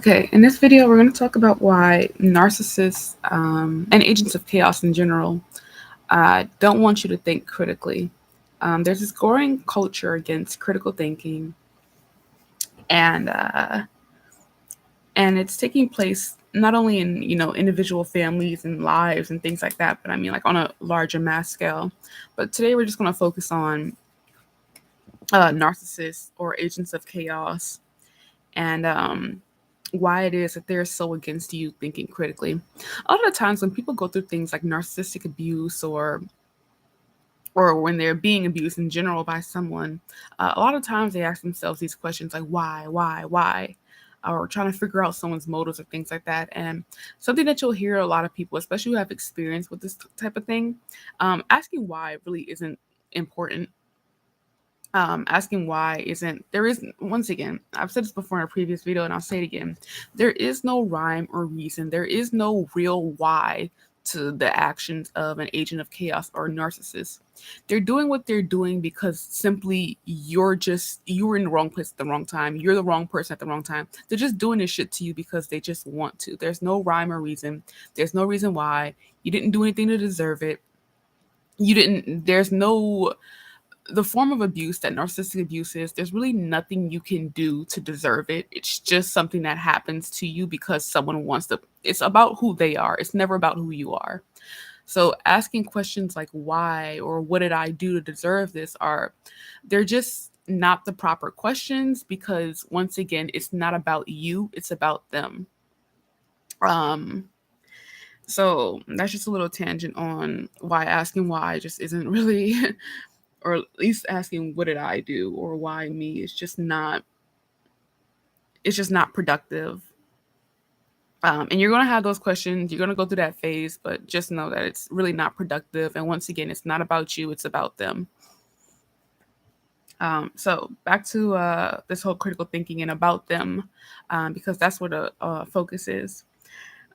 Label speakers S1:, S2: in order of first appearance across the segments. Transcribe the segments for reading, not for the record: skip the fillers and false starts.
S1: Okay, in this video, we're going to talk about why narcissists and agents of chaos in general don't want you to think critically. There's this growing culture against critical thinking, and uh, and it's taking place not only in individual families and lives and things like that, but I mean like on a larger mass scale. But today, we're just going to focus on narcissists or agents of chaos and why it is that they're so against you thinking critically. A lot of the times when people go through things like narcissistic abuse or when they're being abused in general by someone, a lot of times they ask themselves these questions like why, or trying to figure out someone's motives or things like that. And something that you'll hear a lot of people, especially who have experience with this type of thing, asking why really isn't important. Asking why isn't there is once again, I've said this before in a previous video and I'll say it again. There is no rhyme or reason. There is no real why to the actions of an agent of chaos or a narcissist. They're doing what they're doing because simply you're in the wrong place at the wrong time. You're the wrong person at the wrong time. They're just doing this shit to you because they just want to. There's no rhyme or reason. There's no reason why. You didn't do anything to deserve it. There's no the form of abuse that narcissistic abuse is, there's really nothing you can do to deserve it. It's just something that happens to you because someone wants to. It's about who they are. It's never about who you are. So asking questions like why or what did I do to deserve this they're just not the proper questions because once again, it's not about you, it's about them. Um so that's just a little tangent on why asking why just isn't really or at least asking what did I do or why me is just not productive. And you're going to have those questions, you're going to go through that phase, but just know that it's really not productive. And once again, it's not about you, it's about them. So back to this whole critical thinking and about them, because that's where the focus is,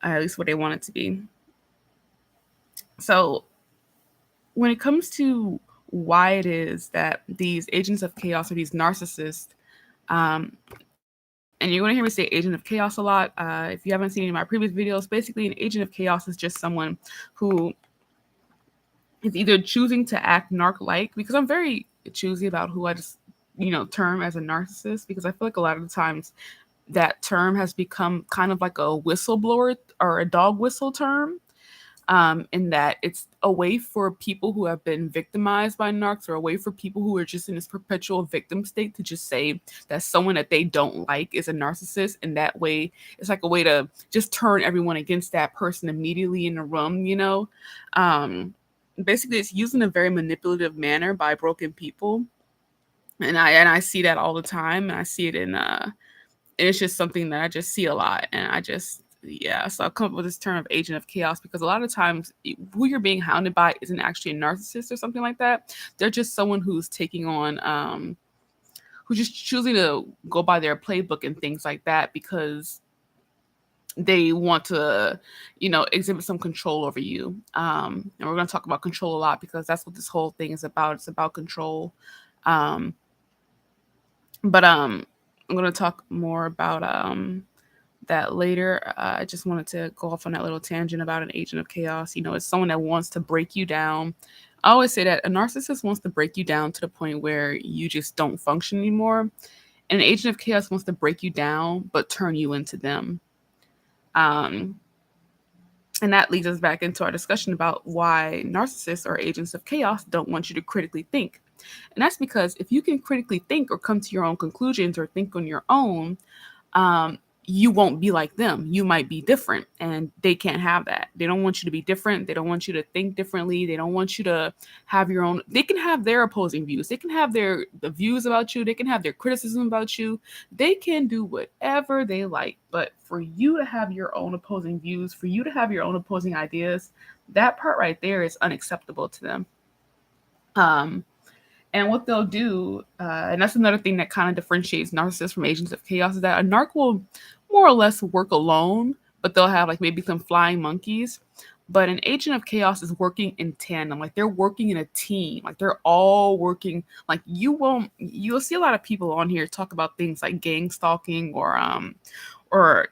S1: at least what they want it to be. So when it comes to why it is that these agents of chaos or these narcissists, and you're going to hear me say agent of chaos a lot. If you haven't seen any of my previous videos, basically an agent of chaos is just someone who is either choosing to act narc-like, because I'm very choosy about who I just, term as a narcissist, because I feel like a lot of the times that term has become kind of like a whistleblower or a dog whistle term. In that it's a way for people who have been victimized by narcs or a way for people who are just in this perpetual victim state to just say that someone that they don't like is a narcissist. And that way, it's like a way to just turn everyone against that person immediately in the room. Basically, it's used in a very manipulative manner by broken people. And I see that all the time. And I see it and it's just something that I just see a lot. And so I've come up with this term of agent of chaos because a lot of times who you're being hounded by isn't actually a narcissist or something like that. They're just someone who's taking on, who's just choosing to go by their playbook and things like that because they want to, exhibit some control over you. And we're going to talk about control a lot because that's what this whole thing is about. It's about control. But I'm going to talk more about that later. I just wanted to go off on that little tangent about an agent of chaos. It's someone that wants to break you down. I always say that a narcissist wants to break you down to the point where you just don't function anymore. And an agent of chaos wants to break you down, but turn you into them. And that leads us back into our discussion about why narcissists or agents of chaos don't want you to critically think. And that's because if you can critically think or come to your own conclusions or think on your own, you won't be like them. You might be different, and they can't have that. They don't want you to be different. They don't want you to think differently. They don't want you to have your own. They can have their opposing views. They can have the views about you. They can have their criticism about you. They can do whatever they like. But for you to have your own opposing views, for you to have your own opposing ideas, that part right there is unacceptable to them. And what they'll do, and that's another thing that kind of differentiates narcissists from agents of chaos, is that a narc will more or less work alone, but they'll have like maybe some flying monkeys. But an agent of chaos is working in tandem, like they're working in a team, like they're all working. Like you'll see a lot of people on here talk about things like gang stalking or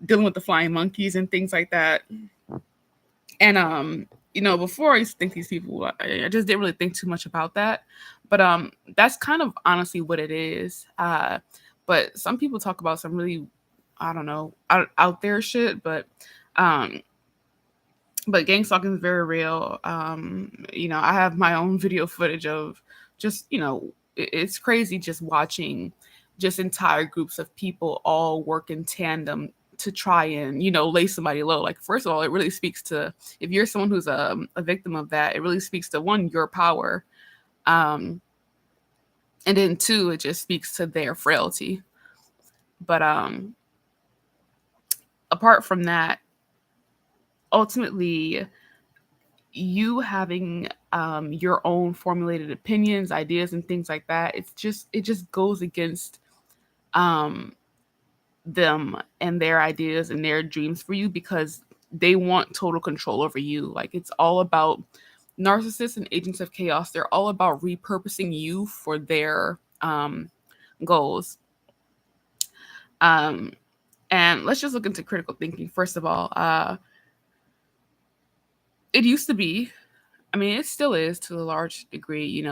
S1: dealing with the flying monkeys and things like that. And before I used to think these people, I just didn't really think too much about that. But that's kind of honestly what it is. But some people talk about some really, I don't know, out there shit. Um, but gang stalking is very real. I have my own video footage of just, it's crazy just watching just entire groups of people all work in tandem to try and, lay somebody low. Like, first of all, it really speaks to, if you're someone who's a victim of that, it really speaks to, one, your power. Um, and then two, it just speaks to their frailty. But apart from that, ultimately, you having your own formulated opinions, ideas, and things like that, it just goes against um, them and their ideas and their dreams for you, because they want total control over you. Like, it's all about narcissists and agents of chaos. They're all about repurposing you for their goals. Um, and let's just look into critical thinking. First of all, it used to be, I mean, it still is to a large degree,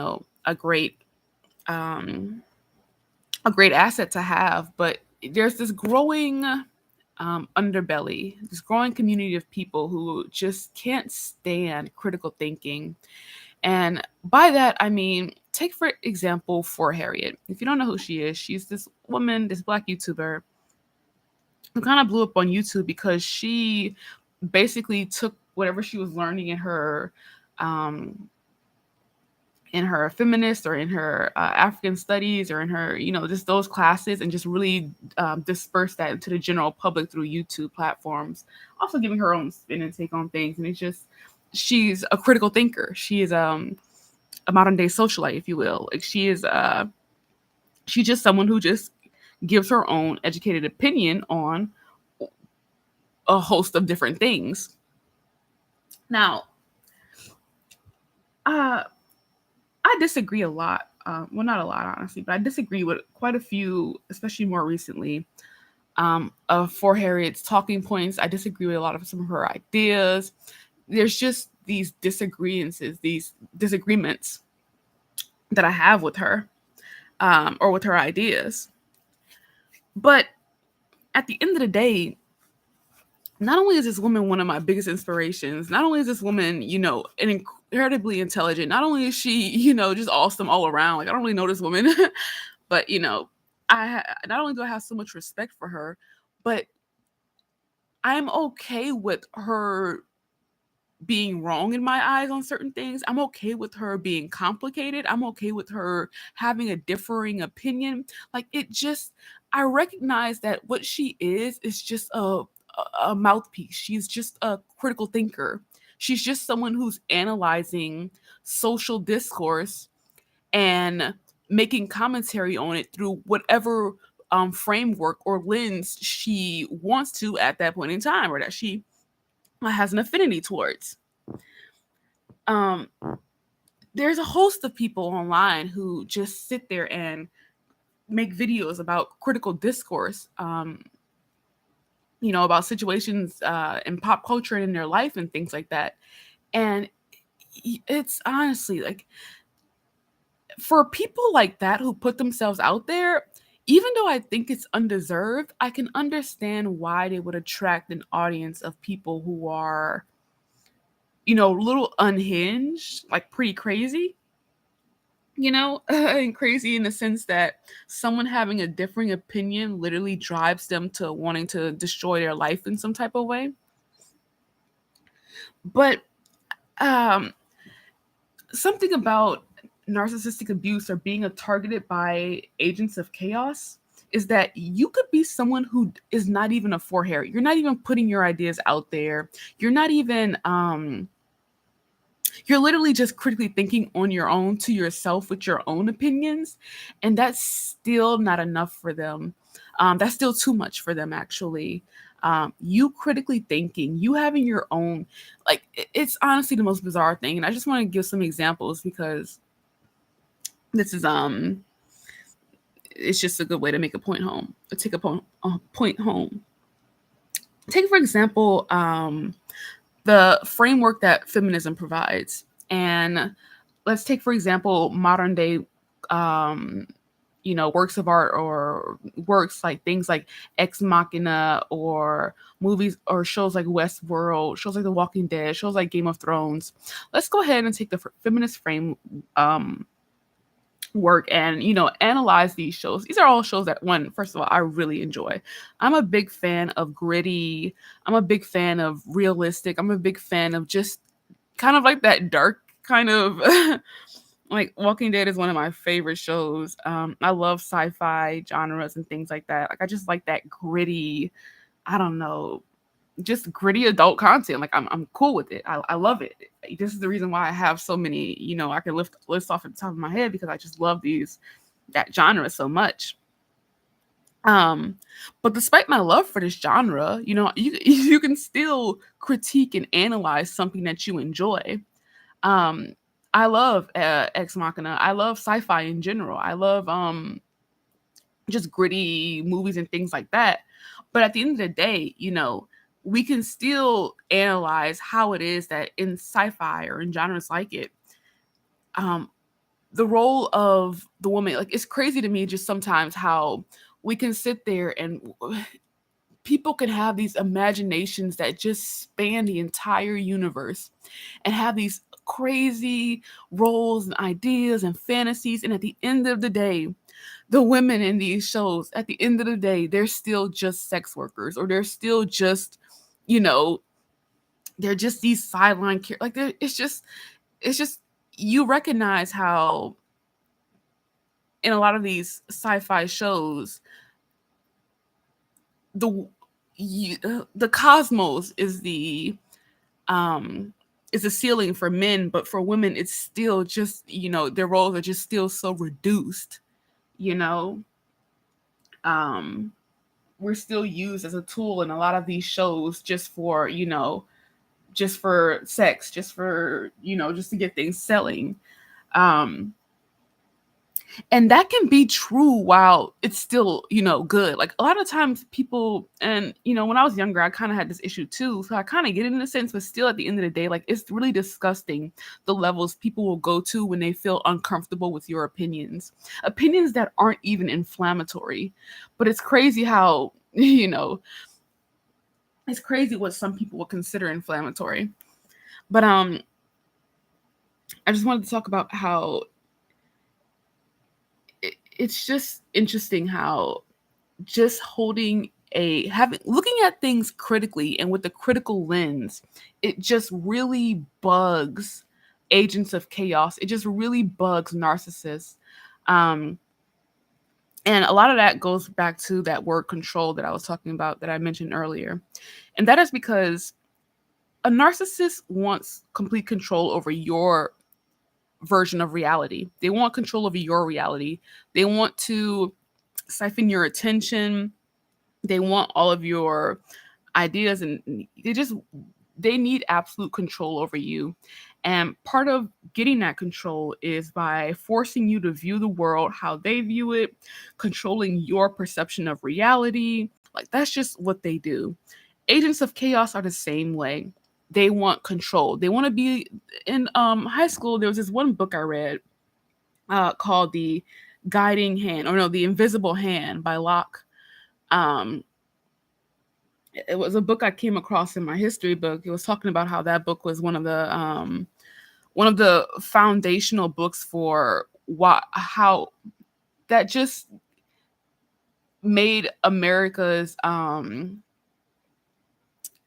S1: um, a great asset to have. But there's this growing underbelly, this growing community of people who just can't stand critical thinking. And by that, I mean, take for example, For Harriet. If you don't know who she is, she's this woman, this Black YouTuber who kind of blew up on YouTube because she basically took whatever she was learning um, in her feminist or in her African studies or in her, just those classes, and just really disperse that into the general public through YouTube platforms, also giving her own spin and take on things. And it's just, she's a critical thinker. She is a modern day socialite, if you will. Like, she's just someone who just gives her own educated opinion on a host of different things. Now, uh, I disagree a lot. Well, not a lot, honestly, but I disagree with quite a few, especially more recently, of For Harriet's talking points. I disagree with a lot of some of her ideas. There's just these disagreements that I have with her, or with her ideas. But at the end of the day, not only is this woman one of my biggest inspirations, not only is this woman, an incredibly intelligent, not only is she, just awesome all around. Like, I don't really know this woman, but not only do I have so much respect for her, but I'm okay with her being wrong in my eyes on certain things. I'm okay with her being complicated. I'm okay with her having a differing opinion. Like, I recognize that what she is just a mouthpiece. She's just a critical thinker. She's just someone who's analyzing social discourse and making commentary on it through whatever framework or lens she wants to at that point in time, or that she has an affinity towards. Um, there's a host of people online who just sit there and make videos about critical discourse, about situations in pop culture and in their life and things like that. And it's honestly like, for people like that who put themselves out there, even though I think it's undeserved, I can understand why they would attract an audience of people who are, a little unhinged, like pretty crazy, and crazy in the sense that someone having a differing opinion literally drives them to wanting to destroy their life in some type of way. But um, something about narcissistic abuse or being targeted by agents of chaos is that you could be someone who is not even a For Harriet. You're not even putting your ideas out there. You're not even you're literally just critically thinking on your own to yourself with your own opinions, and that's still not enough for them. That's still too much for them, actually. You critically thinking, you having your own, like, it's honestly the most bizarre thing. And I just want to give some examples because this is it's just a good way to make a point home, take a point home. Take for example, the framework that feminism provides, and let's take for example modern day, um, works of art or works like things like Ex Machina, or movies or shows like Westworld, shows like The Walking Dead, shows like Game of Thrones. Let's go ahead and take the feminist frame work and analyze these shows. These are all shows that, one, first of all, I really enjoy. I'm a big fan of gritty. I'm a big fan of realistic. I'm a big fan of just kind of like that dark kind of like Walking Dead is one of my favorite shows. I love sci-fi genres and things like that. Like I just like that gritty, I don't know, just gritty adult content. Like I'm cool with it. I love it. This is the reason why I have so many, I can list off at the top of my head, because I just love that genre so much. But despite my love for this genre, you can still critique and analyze something that you enjoy. Um, I love Ex Machina. I love sci-fi in general. I love just gritty movies and things like that. But at the end of the day, we can still analyze how it is that in sci-fi or in genres like it, um, the role of the woman, like it's crazy to me just sometimes how we can sit there and people can have these imaginations that just span the entire universe and have these crazy roles and ideas and fantasies. And at the end of the day, the women in these shows, at the end of the day, they're still just sex workers, or they're still just, you know, they're just these sideline like it's just you recognize how in a lot of these sci-fi shows the the cosmos um is the ceiling for men, but for women it's still just, their roles are just still so reduced, you know um we're still used as a tool in a lot of these shows just for, just for sex, just for, just to get things selling. um and that can be true while it's still, good. Like a lot of times people, and when I was younger I kind of had this issue too, so I kind of get it in a sense, but still at the end of the day, like it's really disgusting the levels people will go to when they feel uncomfortable with your opinions that aren't even inflammatory. But it's crazy how it's crazy what some people will consider inflammatory. But I just wanted to talk about how it's just interesting how just holding a having looking at things critically and with a critical lens, it just really bugs agents of chaos. It just really bugs narcissists. Um, and a lot of that goes back to that word control that I was talking about, that I mentioned earlier. And that is because a narcissist wants complete control over your version of reality. They want control over your reality. They want to siphon your attention. They want all of your ideas, and they need absolute control over you. And part of getting that control is by forcing you to view the world how they view it, controlling your perception of reality. Like that's just what they do. Agents of chaos are the same way. They want control. They want to be in high school. There was this one book I read called The Guiding Hand, or no, The Invisible Hand by Locke. Um, it was a book I came across in my history book. It was talking about how that book was one of the foundational books for how that just made America's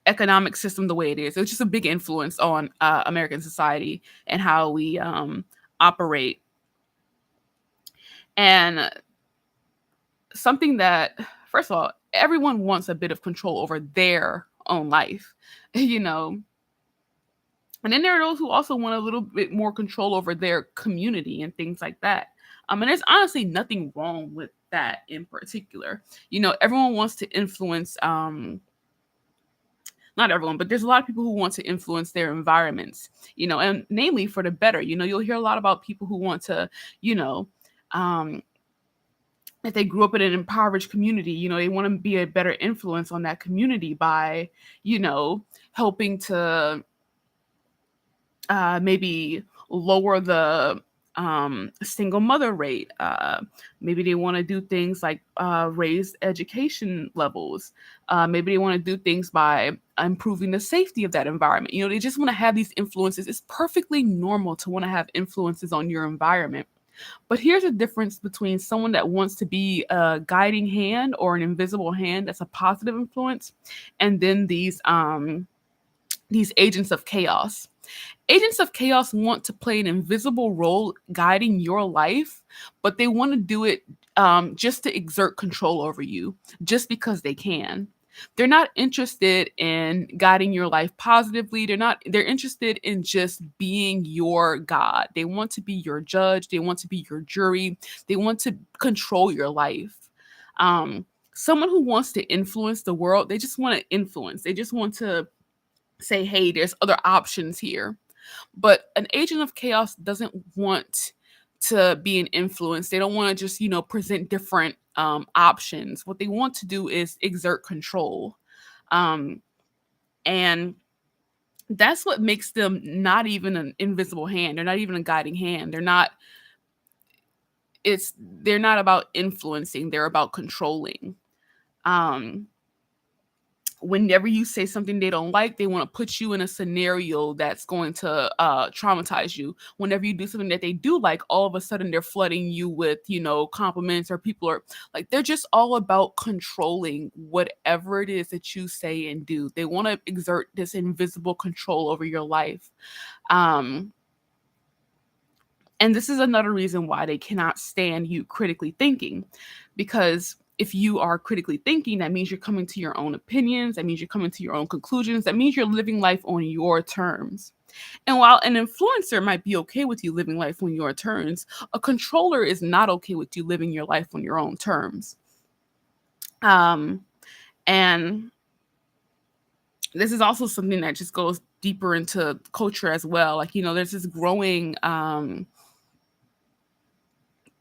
S1: economic system the way it is. It was just a big influence on American society and how we operate. And something that, first of all, everyone wants a bit of control over their own life, you know. And then there are those who also want a little bit more control over their community and things like that. And there's honestly nothing wrong with that in particular. Everyone wants to influence, not everyone, but there's a lot of people who want to influence their environments, and namely for the better. You'll hear a lot about people who want to, you know, um, if they grew up in an impoverished community, they want to be a better influence on that community by, helping to maybe lower the single mother rate. Maybe they want to do things like raise education levels. Maybe they want to do things by improving the safety of that environment. They just want to have these influences. It's perfectly normal to want to have influences on your environment. But here's a difference between someone that wants to be a guiding hand or an invisible hand that's a positive influence, and then these agents of chaos. Agents of chaos want to play an invisible role guiding your life, but they want to do it just to exert control over you, just because they can. They're not interested in guiding your life positively. They're interested in just being your God. They want to be your judge. They want to be your jury. They want to control your life. Someone who wants to influence the world, they just want to influence. They just want to say, hey, there's other options here. But an agent of chaos doesn't want to be an influence. They don't want to just, present different options. What they want to do is exert control. Um, and that's what makes them not even an invisible hand. They're not even a guiding hand. They're not about influencing. They're about controlling. Um, Whenever you say something they don't like, they want to put you in a scenario that's going to traumatize you. Whenever you do something that they do like, all of a sudden they're flooding you with, compliments, or people are like, they're just all about controlling whatever it is that you say and do. They want to exert this invisible control over your life. And this is another reason why they cannot stand you critically thinking, because if you are critically thinking, that means you're coming to your own opinions. That means you're coming to your own conclusions. That means you're living life on your terms. And while an influencer might be okay with you living life on your terms, a controller is not okay with you living your life on your own terms. And this is also something that just goes deeper into culture as well. Like, there's this growing,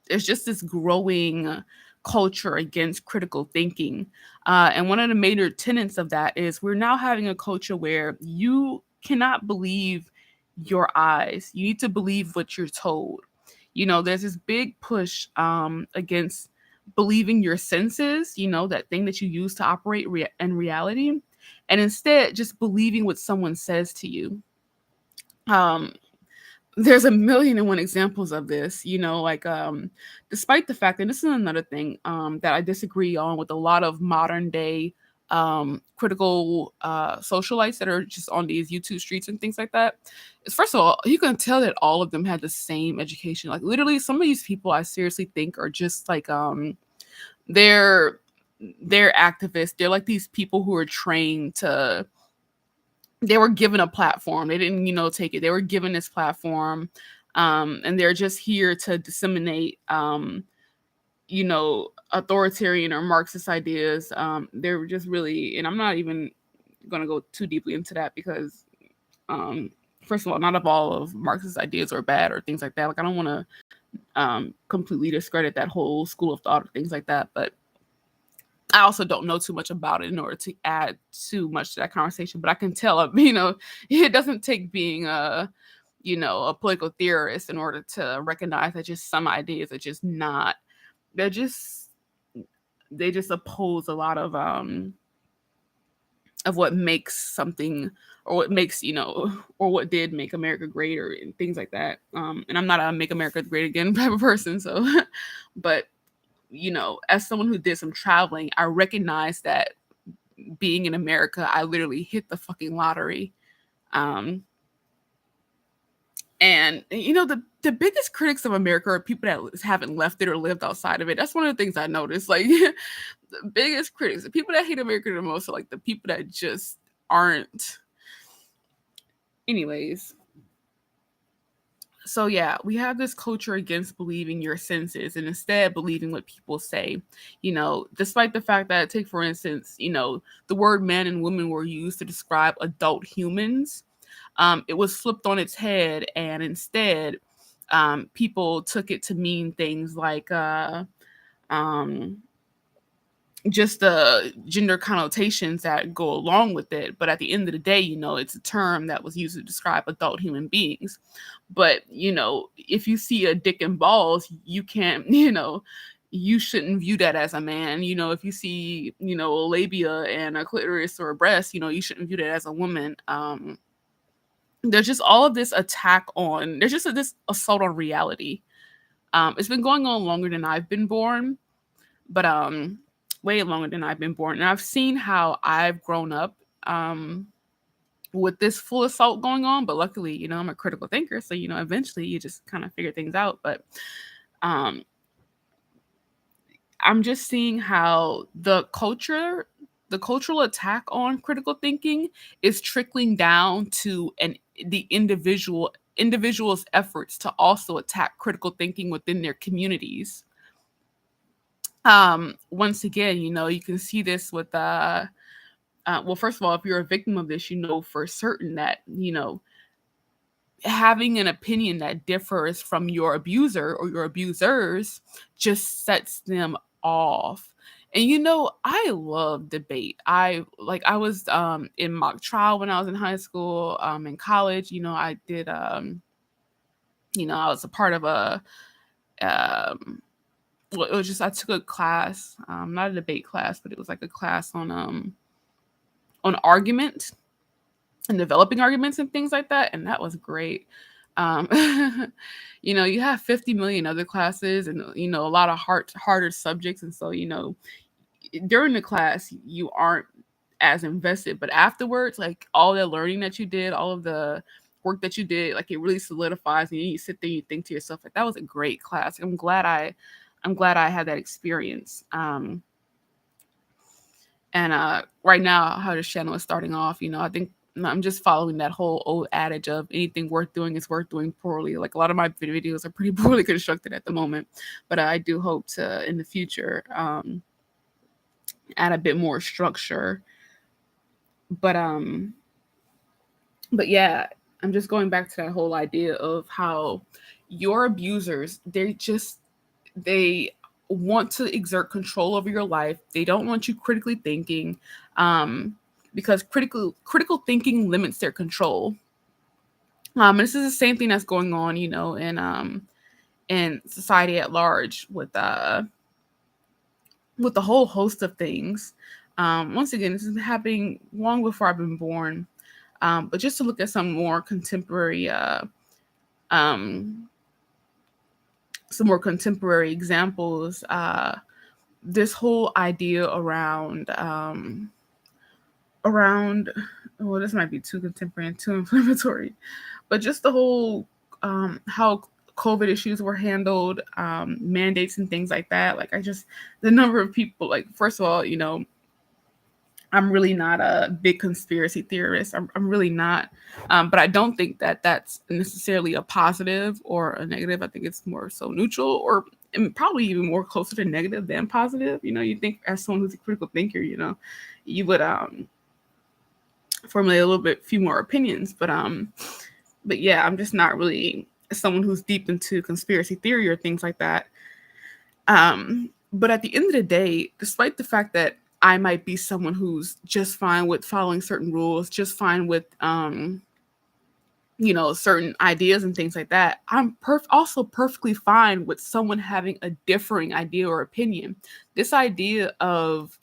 S1: there's just this growing culture against critical thinking. And one of the major tenets of that is we're now having a culture where you cannot believe your eyes. You need to believe what you're told. There's this big push against believing your senses, that thing that you use to operate in reality, and instead just believing what someone says to you. There's a million and one examples of this, despite the fact, and this is another thing that I disagree on with a lot of modern day critical socialites that are just on these YouTube streets and things like that, is, first of all, you can tell that all of them had the same education. Like, literally, some of these people I seriously think are just like they're activists. They're like these people who are trained to, they were given a platform. They didn't, take it. They were given this platform, and they're just here to disseminate, authoritarian or Marxist ideas. They're just really, and I'm not even going to go too deeply into that because, first of all, not all of Marxist ideas are bad or things like that. Like, I don't want to completely discredit that whole school of thought or things like that, but I also don't know too much about it in order to add too much to that conversation, but I can tell, it doesn't take being a political theorist in order to recognize that just some ideas are just not, they just oppose a lot of what makes something, or what makes, or what did make America great, or and things like that. And I'm not a make America great again type of person. So, but as someone who did some traveling, I recognize that being in America, I literally hit the fucking lottery. And the biggest critics of America are people that haven't left it or lived outside of it. That's one of the things I noticed. Like, the biggest critics, the people that hate America the most, are like the people that just aren't. Anyways. So yeah, we have this culture against believing your senses and instead believing what people say. Despite the fact that, take for instance, the word man and woman were used to describe adult humans. It was flipped on its head, and instead, people took it to mean things like um, just the gender connotations that go along with it. But at the end of the day, it's a term that was used to describe adult human beings. But, if you see a dick and balls, you can't, you shouldn't view that as a man. If you see, a labia and a clitoris or a breast, you shouldn't view that as a woman. There's just all of this there's just this assault on reality. It's been going on longer than I've been born, but way longer than I've been born. And I've seen how I've grown up with this full assault going on. But luckily, I'm a critical thinker. So, eventually you just kind of figure things out. But um, I'm just seeing how the cultural attack on critical thinking is trickling down to the individual's efforts to also attack critical thinking within their communities. Once again, you can see this with well, first of all, if you're a victim of this, you know for certain that having an opinion that differs from your abuser or your abusers just sets them off. And I love debate. I was in mock trial when I was in high school, in college, I did I was a part of a well, it was just I took a class, not a debate class, but it was like a class on argument and developing arguments and things like that, and that was great. Um, you have 50 million other classes and a lot of harder subjects, and so during the class you aren't as invested, but afterwards, like all the learning that you did, all of the work that you did, like it really solidifies, and you sit there, and you think to yourself, like that was a great class. I'm glad I had that experience. And right now, how this channel is starting off, I think I'm just following that whole old adage of anything worth doing is worth doing poorly. Like a lot of my videos are pretty poorly constructed at the moment, but I do hope to in the future add a bit more structure. But but yeah, I'm just going back to that whole idea of how your abusers, they want to exert control over your life. They don't want you critically thinking, because critical thinking limits their control. And this is the same thing that's going on, in society at large with the whole host of things. Once again, this is happening long before I've been born. But just to look at um, some more contemporary examples, this whole idea around well, this might be too contemporary and too inflammatory, but just the whole how COVID issues were handled, mandates and things like that. Like the number of people, like first of all, I'm really not a big conspiracy theorist. I'm really not. But I don't think that that's necessarily a positive or a negative. I think it's more so neutral, or and probably even more closer to negative than positive. You think as someone who's a critical thinker, you would formulate a little bit few more opinions. But yeah, I'm just not really someone who's deep into conspiracy theory or things like that. But at the end of the day, despite the fact that I might be someone who's just fine with following certain rules, just fine with certain ideas and things like that, I'm also perfectly fine with someone having a differing idea or opinion. This idea of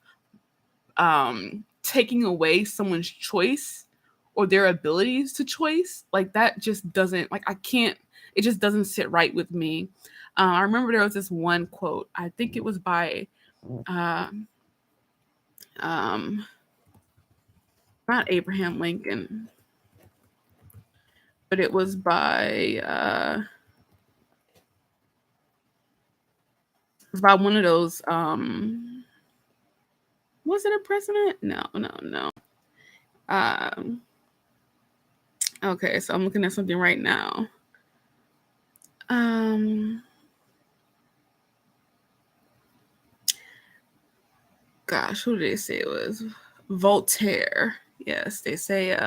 S1: taking away someone's choice or their abilities to choice, like that just doesn't, like I can't, it just doesn't sit right with me. I remember there was this one quote, I think it was by uh, um, not Abraham Lincoln, but it was by one of those. Was it a president? No, no, no. Um, okay, so I'm looking at something right now. Gosh, who did they say it was? Voltaire. Yes, they say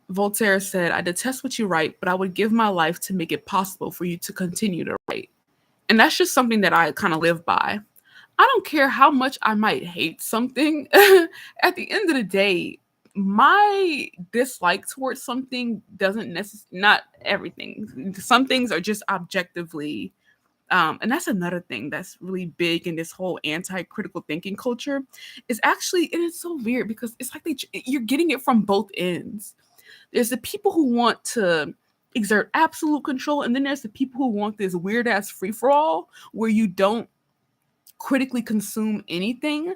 S1: Voltaire said, "I detest what you write, but I would give my life to make it possible for you to continue to write." And that's just something that I kind of live by. I don't care how much I might hate something. At the end of the day, my dislike towards something doesn't necessarily, not everything. Some things are just objectively, and that's another thing that's really big in this whole anti-critical thinking culture. Is actually, and it's so weird because it's like you're getting it from both ends. There's the people who want to exert absolute control, and then there's the people who want this weird ass free for all where you don't critically consume anything.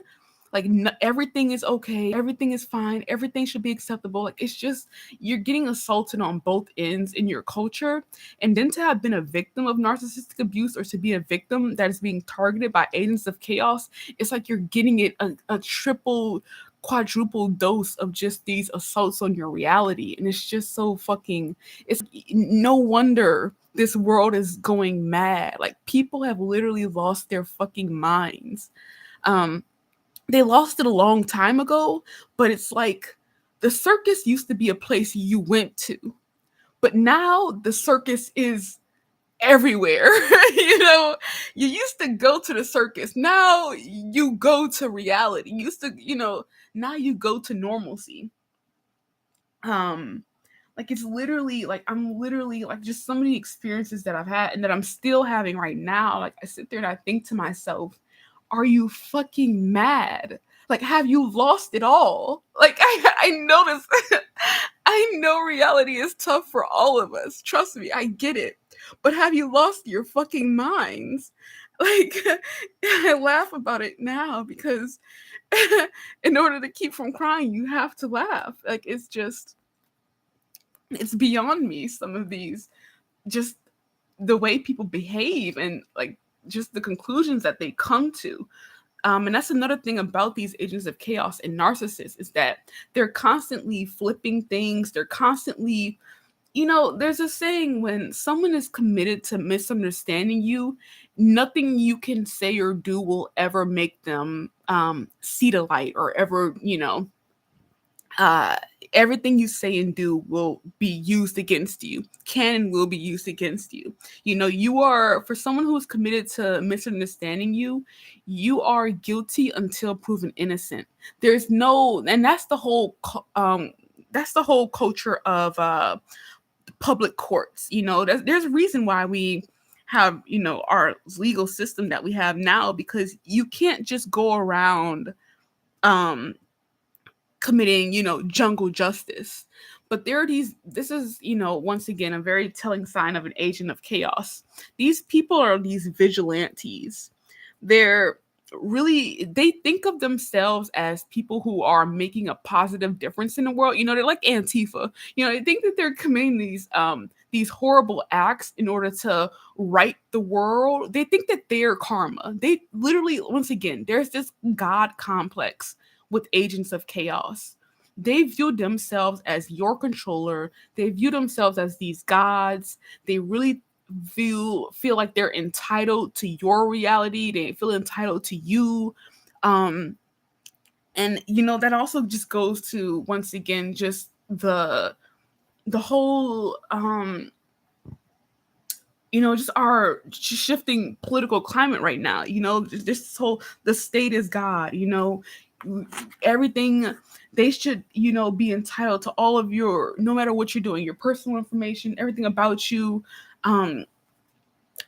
S1: Like everything is okay, everything is fine, everything should be acceptable. Like it's just you're getting assaulted on both ends in your culture, and then to have been a victim of narcissistic abuse or to be a victim that is being targeted by agents of chaos, it's like you're getting it a triple quadruple dose of just these assaults on your reality, and it's just so fucking, it's no wonder this world is going mad. Like people have literally lost their fucking minds. um they lost it a long time ago, but it's like the circus used to be a place you went to, but now the circus is everywhere. You know, you used to go to the circus, now you go to reality. You used to, now you go to normalcy. um like it's literally like I'm literally like just so many experiences that I've had and that I'm still having right now. Like I sit there and I think to myself, are you fucking mad? Like, have you lost it all? Like I notice. I know reality is tough for all of us. Trust me, I get it. But have you lost your fucking minds? Like I laugh about it now because in order to keep from crying, you have to laugh. Like it's beyond me, some of these, just the way people behave and like just the conclusions that they come to. And that's another thing about these agents of chaos and narcissists is that they're constantly flipping things. They're constantly, there's a saying, when someone is committed to misunderstanding you, nothing you can say or do will ever make them see the light or ever, uh, everything you say and do will be used against you, can and will be used against you. You are, for someone who is committed to misunderstanding you, you are guilty until proven innocent. There's no, and that's the whole culture of public courts. There's a reason why we have, our legal system that we have now, because you can't just go around um committing, jungle justice. But there are this is, once again, a very telling sign of an agent of chaos. These people are these vigilantes. They're they think of themselves as people who are making a positive difference in the world. They're like Antifa. They think that they're committing these horrible acts in order to right the world. They think that they're karma. They literally, once again, there's this God complex with agents of chaos. They view themselves as your controller. They view themselves as these gods. They really feel like they're entitled to your reality. They feel entitled to you. And that also just goes to, once again, just the whole just our shifting political climate right now. This whole, the state is God. Everything, they should, be entitled to all of your, no matter what you're doing, your personal information, everything about you.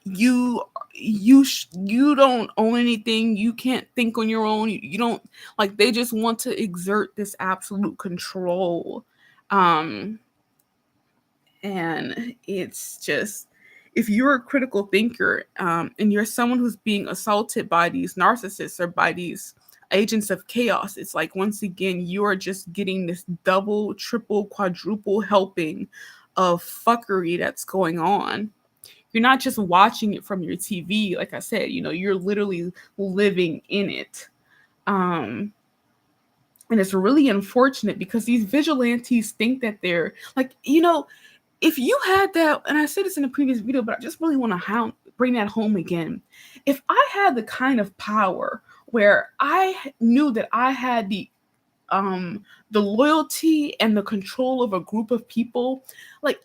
S1: You don't own anything. You can't think on your own. You don't, like, they just want to exert this absolute control. And it's just, if you're a critical thinker, and you're someone who's being assaulted by these narcissists or by these agents of chaos, it's like, once again, you are just getting this double, triple, quadruple helping of fuckery that's going on. You're not just watching it from your TV. Like I said, you're literally living in it. And it's really unfortunate because these vigilantes think that they're like, if you had that, and I said this in a previous video, but I just really want to bring that home again. If I had the kind of power where I knew that I had the loyalty and the control of a group of people, like,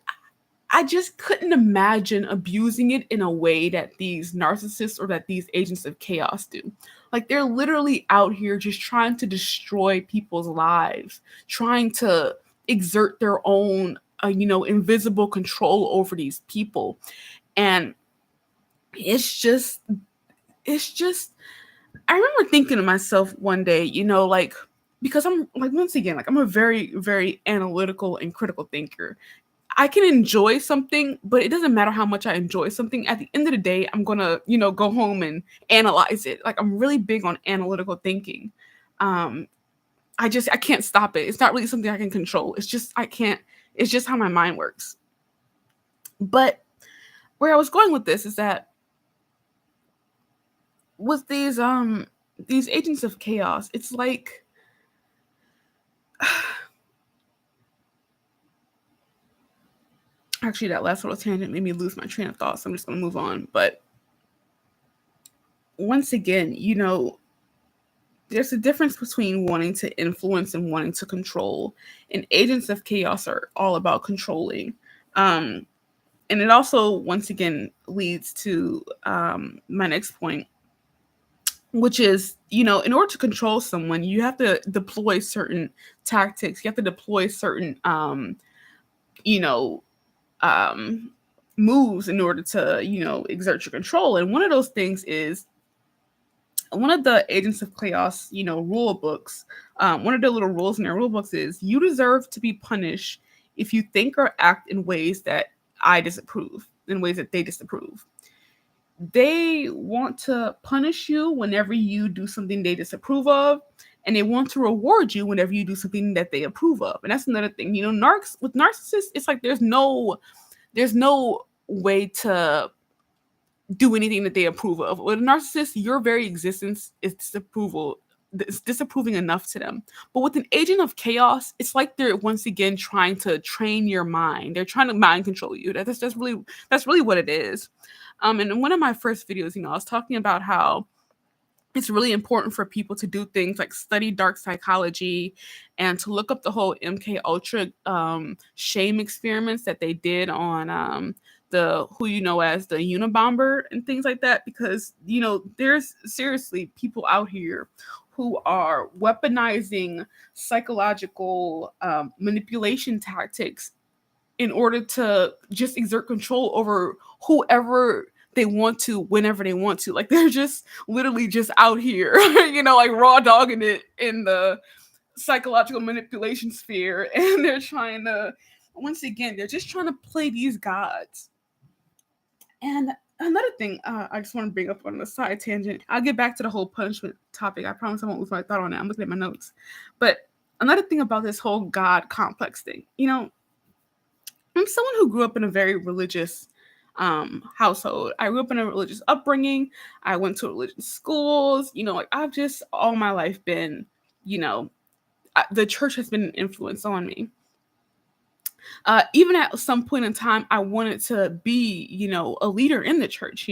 S1: I just couldn't imagine abusing it in a way that these narcissists or that these agents of chaos do. Like, they're literally out here just trying to destroy people's lives, trying to exert their own, invisible control over these people. And it's just, it's just, I remember thinking to myself one day, like, because I'm like, once again, like, I'm a very, very analytical and critical thinker. I can enjoy something, but it doesn't matter how much I enjoy something. At the end of the day, I'm gonna, go home and analyze it. Like, I'm really big on analytical thinking. Um, I can't stop it. It's not really something I can control. It's just I can't. It's just how my mind works. But where I was going with this is that with these agents of chaos, it's like actually that last little tangent made me lose my train of thought, so I'm just gonna move on. But once again, there's a difference between wanting to influence and wanting to control. And agents of chaos are all about controlling. Um, and it also, once again, leads to my next point, which is, in order to control someone, you have to deploy certain tactics. You have to deploy certain, you know, um, moves in order to, exert your control. And one of those things is one of the agents of chaos, rule books. One of the little rules in their rule books is you deserve to be punished if you think or act in ways that I disapprove, in ways that they disapprove. They want to punish you whenever you do something they disapprove of, and they want to reward you whenever you do something that they approve of. And that's another thing. Narcs with narcissists, it's like there's no way to do anything that they approve of. With a narcissist, your very existence is disapproval. It's disapproving enough to them. But with an agent of chaos, it's like they're once again trying to train your mind. They're trying to mind control you. That's really what it is. And in one of my first videos, I was talking about how it's really important for people to do things like study dark psychology and to look up the whole MK Ultra shame experiments that they did on the who you know as the Unabomber and things like that, because there's seriously people out here who are weaponizing psychological manipulation tactics in order to just exert control over whoever they want to whenever they want to. Like, they're just literally just out here, like raw dogging it in the psychological manipulation sphere. And they're trying to, once again, they're just trying to play these gods. And another thing I just want to bring up on the side tangent, I'll get back to the whole punishment topic. I promise I won't lose my thought on it. I'm looking at my notes. But another thing about this whole God complex thing, I'm someone who grew up in a very religious household. I grew up in a religious upbringing. I went to religious schools. Like, I've just all my life been, the church has been an influence on me. Even at some point in time, I wanted to be, a leader in the church,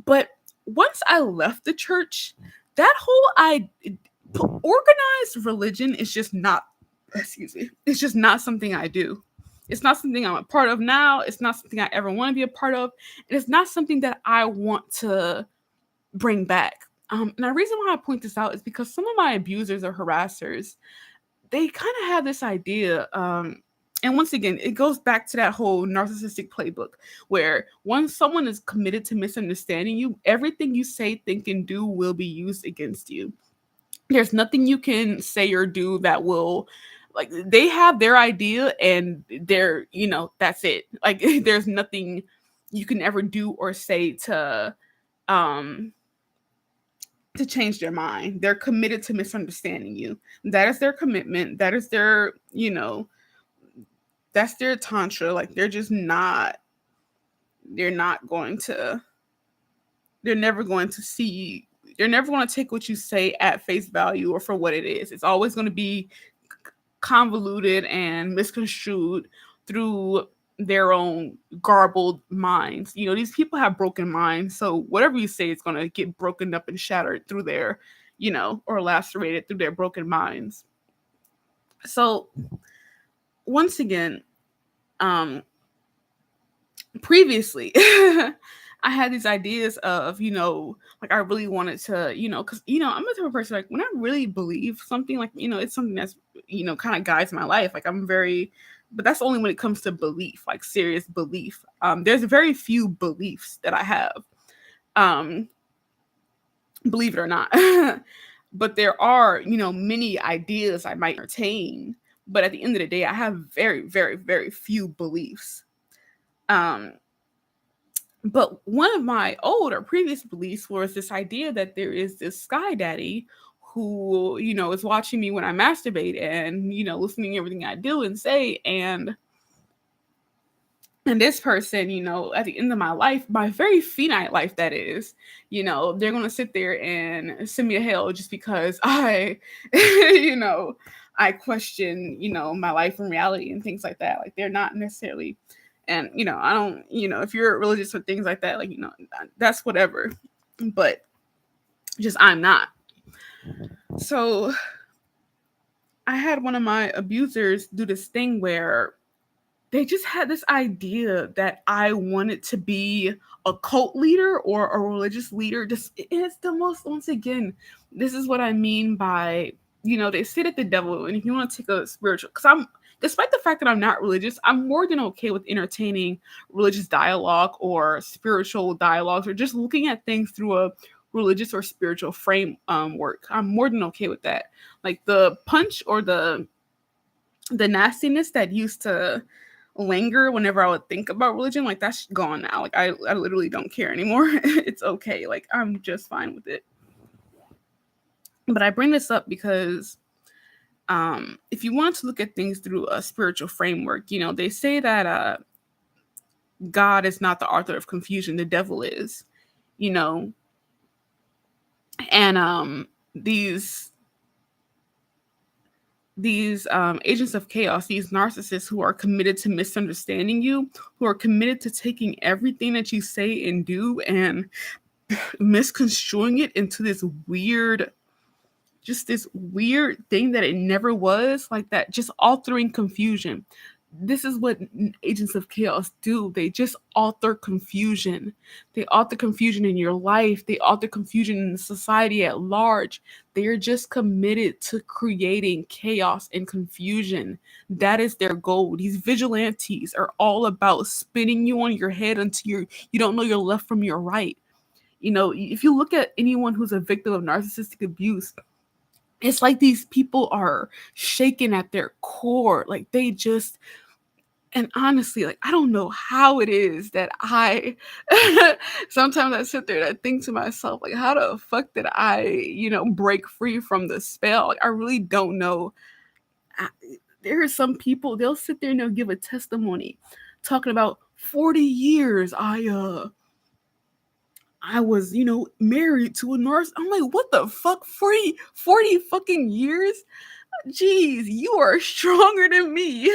S1: But once I left the church, that whole organized religion is just not, it's just not something I do. It's not something I'm a part of now. It's not something I ever want to be a part of. And it's not something that I want to bring back. And the reason why I point this out is because some of my abusers or harassers, they kind of have this idea. And once again, it goes back to that whole narcissistic playbook where once someone is committed to misunderstanding you, everything you say, think, and do will be used against you. There's nothing you can say or do that will, like, they have their idea and they're, that's it. Like, there's nothing you can ever do or say to change their mind. They're committed to misunderstanding you. That is their commitment. That is their, that's their tantra. Like, they're not going to, they're never going to see, they're never going to take what you say at face value or for what it is. It's always going to be convoluted and misconstrued through their own garbled minds. These people have broken minds, so whatever you say is going to get broken up and shattered through their, or lacerated through their broken minds. So once again, previously I had these ideas of, like I really wanted to, because, I'm the type of person, like when I really believe something, like, it's something that's, kind of guides my life. Like I'm very, but that's only when it comes to belief, like serious belief. There's very few beliefs that I have, um, believe it or not. But there are, many ideas I might entertain. But at the end of the day, I have very, very, very few beliefs. Um, But one of my old or previous beliefs was this idea that there is this sky daddy who, is watching me when I masturbate and, listening to everything I do and say. And this person, at the end of my life, my very finite life, that is, they're going to sit there and send me to hell just because you know, I question, my life and reality and things like that. Like they're not necessarily, and, I don't, if you're religious or things like that, like, that's whatever. But just I'm not. So I had one of my abusers do this thing where they just had this idea that I wanted to be a cult leader or a religious leader. Just it's the most, once again, this is what I mean by, they say that the devil, and if you want to take a spiritual, because despite the fact that I'm not religious, I'm more than okay with entertaining religious dialogue or spiritual dialogues or just looking at things through a religious or spiritual frame work. I'm more than okay with that. Like the punch or the nastiness that used to linger whenever I would think about religion, like that's gone now. Like I literally don't care anymore. It's okay. Like I'm just fine with it. But I bring this up because if you want to look at things through a spiritual framework, they say that God is not the author of confusion, the devil is, you know, and these agents of chaos, these narcissists who are committed to misunderstanding you, who are committed to taking everything that you say and do and misconstruing it into this weird thing that it never was, like that, just altering confusion. This is what agents of chaos do. They just alter confusion. They alter confusion in your life. They alter confusion in society at large. They are just committed to creating chaos and confusion. That is their goal. These vigilantes are all about spinning you on your head until you don't know your left from your right. If you look at anyone who's a victim of narcissistic abuse, it's like these people are shaken at their core. Like they just, and honestly, like I don't know how it is that I sometimes I sit there and I think to myself, like, how the fuck did I, break free from the spell? Like I really don't know. I, there are some people, they'll sit there and they'll give a testimony talking about 40 years I was, married to a nurse. I'm like, what the fuck? 40 fucking years? Jeez, you are stronger than me.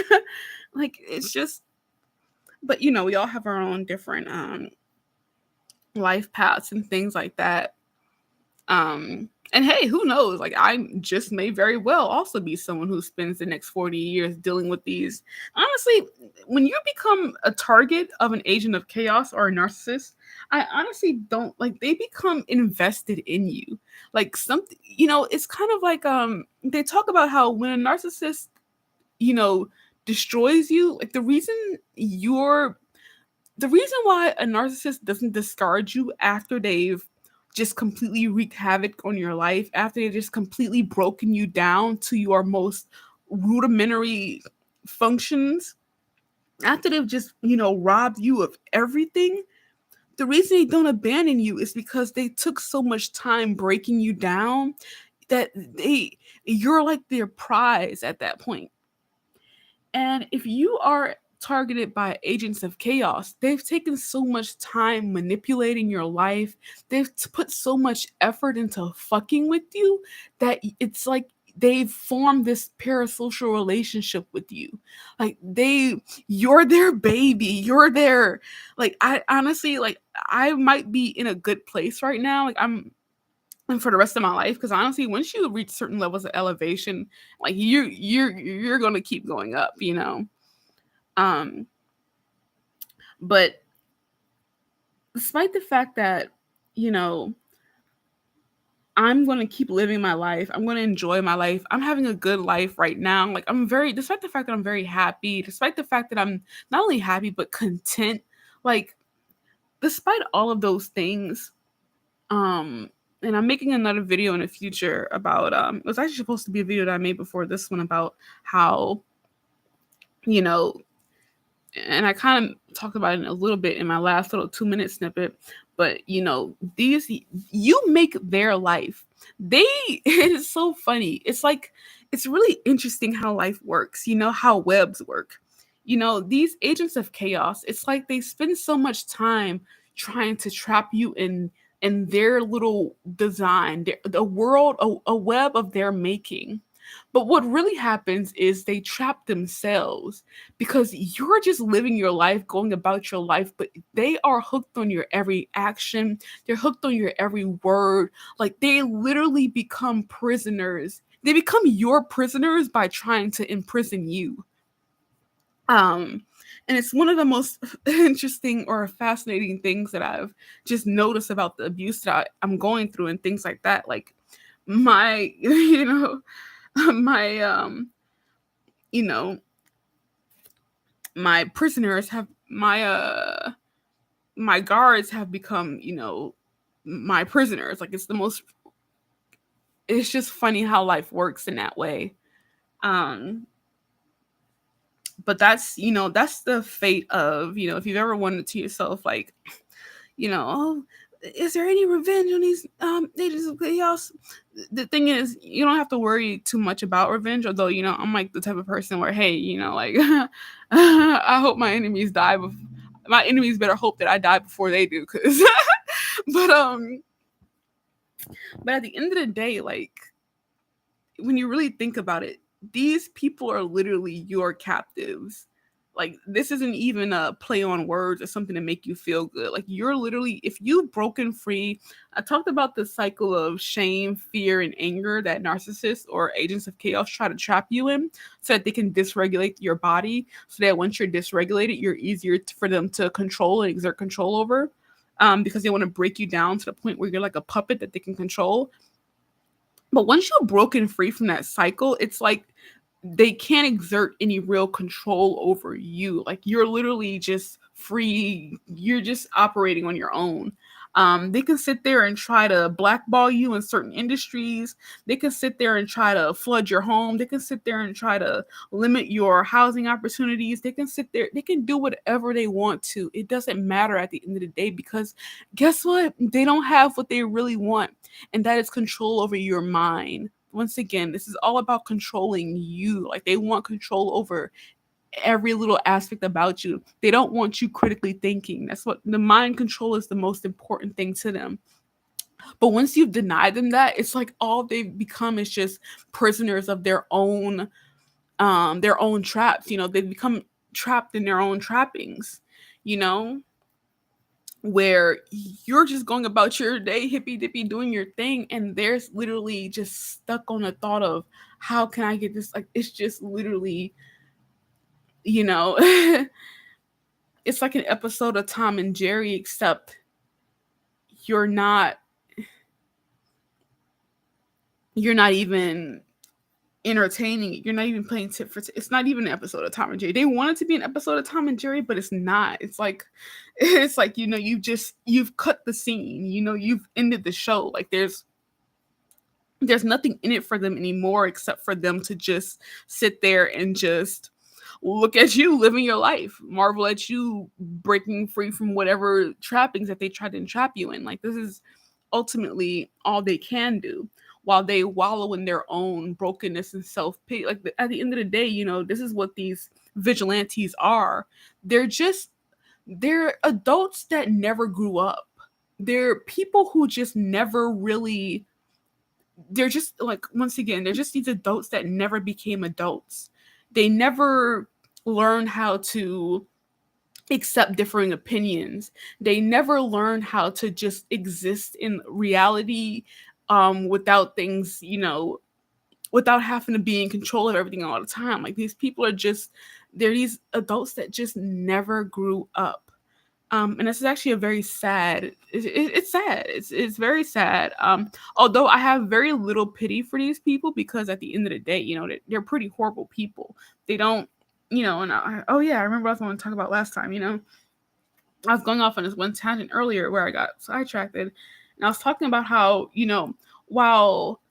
S1: Like, it's just, but we all have our own different life paths and things like that. And hey, who knows? Like I just may very well also be someone who spends the next 40 years dealing with these. Honestly, when you become a target of an agent of chaos or a narcissist, I honestly don't, like, they become invested in you. Like something, it's kind of like they talk about how when a narcissist, you know, destroys you, like the reason why a narcissist doesn't discard you after they've just completely wreaked havoc on your life, after they've just completely broken you down to your most rudimentary functions, after they've just, robbed you of everything, the reason they don't abandon you is because they took so much time breaking you down that you're like their prize at that point. And if you are targeted by agents of chaos, they've taken so much time manipulating your life. They've put so much effort into fucking with you that it's like they've formed this parasocial relationship with you. Like you're their baby. You're their, like, I honestly, like, I might be in a good place right now. Like and for the rest of my life, because honestly, once you reach certain levels of elevation, like you're gonna keep going up. Um but despite the fact that, you know, I'm going to keep living my life. I'm going to enjoy my life. I'm having a good life right now. Like, despite the fact that I'm very happy, despite the fact that I'm not only happy, but content, like, despite all of those things, um, and I'm making another video in the future about, it was actually supposed to be a video that I made before this one about how, you know, and I kind of talked about it a little bit in my last little 2 minute snippet, but these, you make their life. They it is so funny. It's like, it's really interesting how life works, how webs work. These agents of chaos, it's like they spend so much time trying to trap you in their little design, the world, a web of their making. But what really happens is they trap themselves because you're just living your life, going about your life, but they are hooked on your every action. They're hooked on your every word. Like, they literally become prisoners. They become your prisoners by trying to imprison you. And it's one of the most interesting or fascinating things that I've just noticed about the abuse that I'm going through and things like that. Like, my, my you know my prisoners have my guards have become, my prisoners. Like, it's just funny how life works in that way. um but that's the fate of, if you've ever wondered to yourself, like, oh, is there any revenge on these agents of chaos? The thing is, you don't have to worry too much about revenge. Although, I'm like the type of person where, hey, like, I hope my enemies die. My enemies better hope that I die before they do, because. but but at the end of the day, like, when you really think about it, these people are literally your captives. Like, this isn't even a play on words or something to make you feel good. Like, you're literally, if you've broken free, I talked about the cycle of shame, fear, and anger that narcissists or agents of chaos try to trap you in, so that they can dysregulate your body, so that once you're dysregulated, you're easier for them to control and exert control over, because they want to break you down to the point where you're like a puppet that they can control. But once you're broken free from that cycle, it's like they can't exert any real control over you. Like, you're literally just free. You're just operating on your own. They can sit there and try to blackball you in certain industries. They can sit there and try to flood your home. They can sit there and try to limit your housing opportunities. They can sit there. They can do whatever they want to. It doesn't matter at the end of the day, because guess what? They don't have what they really want, and that is control over your mind. Once again, this is all about controlling you. Like, they want control over every little aspect about you. They don't want you critically thinking. That's what the mind control is, the most important thing to them. But once you deny them that, it's like all they've become is just prisoners of their own traps. They've become trapped in their own trappings, you know where you're just going about your day hippy dippy doing your thing, and they're literally just stuck on the thought of, how can I get this? Like, it's just literally, you know it's like an episode of Tom and Jerry, except you're not you're not even entertaining. You're not even playing tit for tat. It's not even an episode of Tom and Jerry. They want it to be an episode of Tom and Jerry, but it's not. It's like you've cut the scene. You've ended the show. Like, there's nothing in it for them anymore, except for them to just sit there and just look at you living your life, marvel at you breaking free from whatever trappings that they tried to entrap you in. Like, this is ultimately all they can do, while they wallow in their own brokenness and self-pity. Like, at the end of the day, this is what these vigilantes are. They're adults that never grew up. They're people who just never really, they're just, like, once again, they're just these adults that never became adults. They never learned how to accept differing opinions. They never learned how to just exist in reality, without things, without having to be in control of everything all the time. Like, these people they're these adults that just never grew up. And this is actually a very sad. It's sad. It's very sad. Although I have very little pity for these people because at the end of the day, they're pretty horrible people. They don't, And oh yeah, I remember what I was going to talk about last time. I was going off on this one tangent earlier where I got sidetracked, and I was talking about how while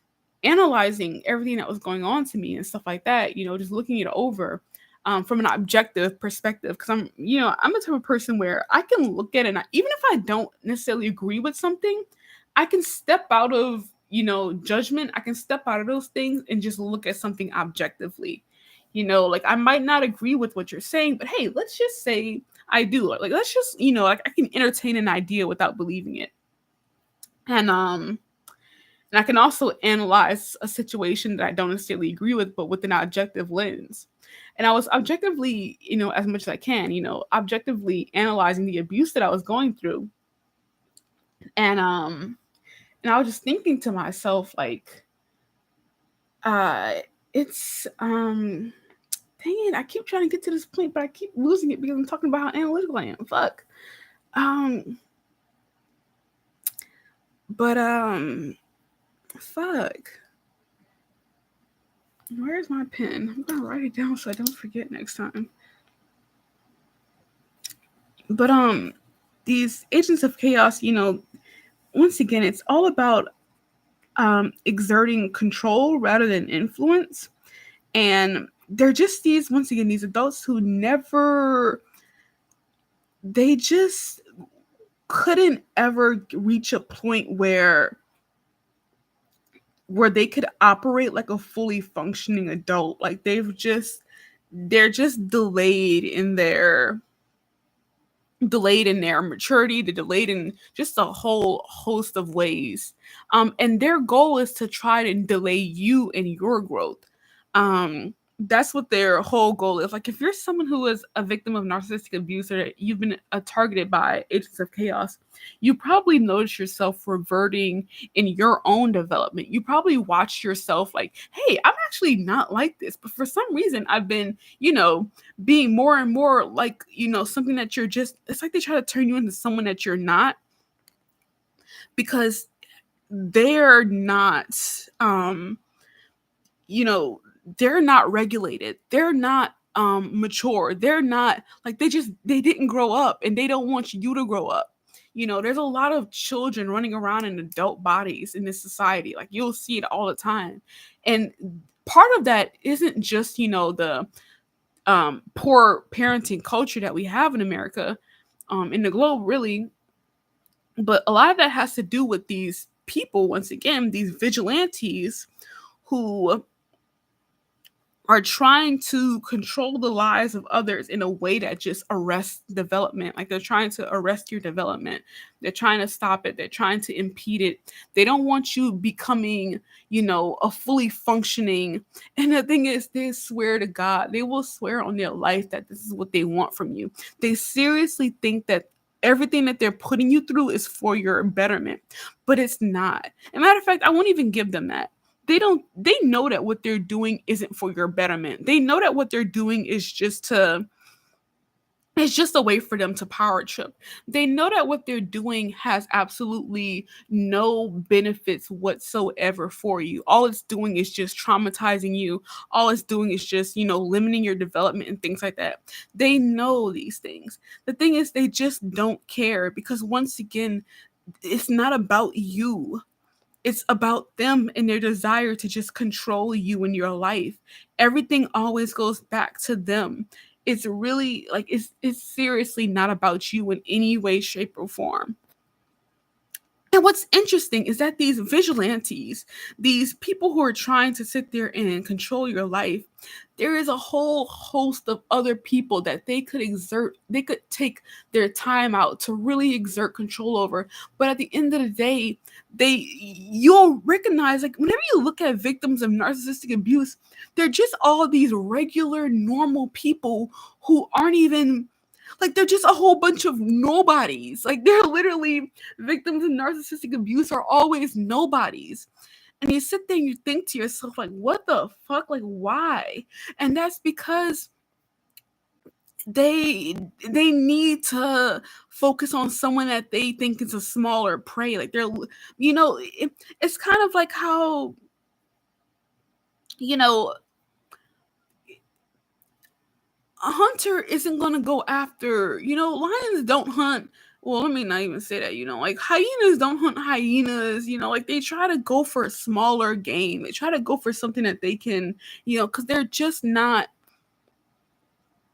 S1: analyzing everything that was going on to me and stuff like that, just looking it over from an objective perspective. Because I'm the type of person where I can look at it, and even if I don't necessarily agree with something, I can step out of, judgment. I can step out of those things and just look at something objectively. Like I might not agree with what you're saying, but hey, let's just say I do. Like let's just, like I can entertain an idea without believing it. And I can also analyze a situation that I don't necessarily agree with, but with an objective lens. And I was objectively, as much as I can, objectively analyzing the abuse that I was going through. And I was just thinking to myself, like, it's dang it, I keep trying to get to this point, but I keep losing it because I'm talking about how analytical I am. Fuck. But fuck. Where's my pen? I'm gonna write it down so I don't forget next time. But these agents of chaos, once again, it's all about exerting control rather than influence. And they're just these adults who they just couldn't ever reach a point where they could operate like a fully functioning adult. Like they're just delayed in their maturity, they're delayed in just a whole host of ways. And their goal is to try to delay you in your growth. That's what their whole goal is. Like if you're someone who is a victim of narcissistic abuse or you've been targeted by agents of chaos, you probably notice yourself reverting in your own development. You probably watch yourself like, hey, I'm actually not like this, but for some reason I've been, being more and more like, something that you're just, it's like they try to turn you into someone that you're not, because they're not, they're not regulated. They're not mature. They're not like, they didn't grow up and they don't want you to grow up. There's a lot of children running around in adult bodies in this society. Like you'll see it all the time. And part of that isn't just, the poor parenting culture that we have in America, in the globe, really. But a lot of that has to do with these people, once again, these vigilantes who are trying to control the lives of others in a way that just arrests development. Like they're trying to arrest your development. They're trying to stop it. They're trying to impede it. They don't want you becoming, a fully functioning. And the thing is, they swear to God, they will swear on their life that this is what they want from you. They seriously think that everything that they're putting you through is for your betterment, but it's not. As a matter of fact, I won't even give them that. They know that what they're doing isn't for your betterment. They know that what they're doing is just a way for them to power trip. They know that what they're doing has absolutely no benefits whatsoever for you. All it's doing is just traumatizing you. All it's doing is just, limiting your development and things like that. They know these things. The thing is, they just don't care because once again, it's not about you. It's about them and their desire to just control you in your life. Everything always goes back to them. It's really like it's seriously not about you in any way, shape, or form. And what's interesting is that these vigilantes, these people who are trying to sit there and control your life, there is a whole host of other people that they could take their time out to really exert control over. But at the end of the day, you'll recognize, like, whenever you look at victims of narcissistic abuse, they're just all these regular, normal people who aren't even, like, they're just a whole bunch of nobodies. Like, they're literally victims of narcissistic abuse are always nobodies. And you sit there and you think to yourself, like, what the fuck? Like, why? And that's because they they need to focus on someone that they think is a smaller prey. Like it's kind of like how, you know, a hunter isn't gonna go after, lions don't hunt. Well, let me not even say that, like hyenas don't hunt hyenas, like they try to go for a smaller game. They try to go for something that they can, because they're just not,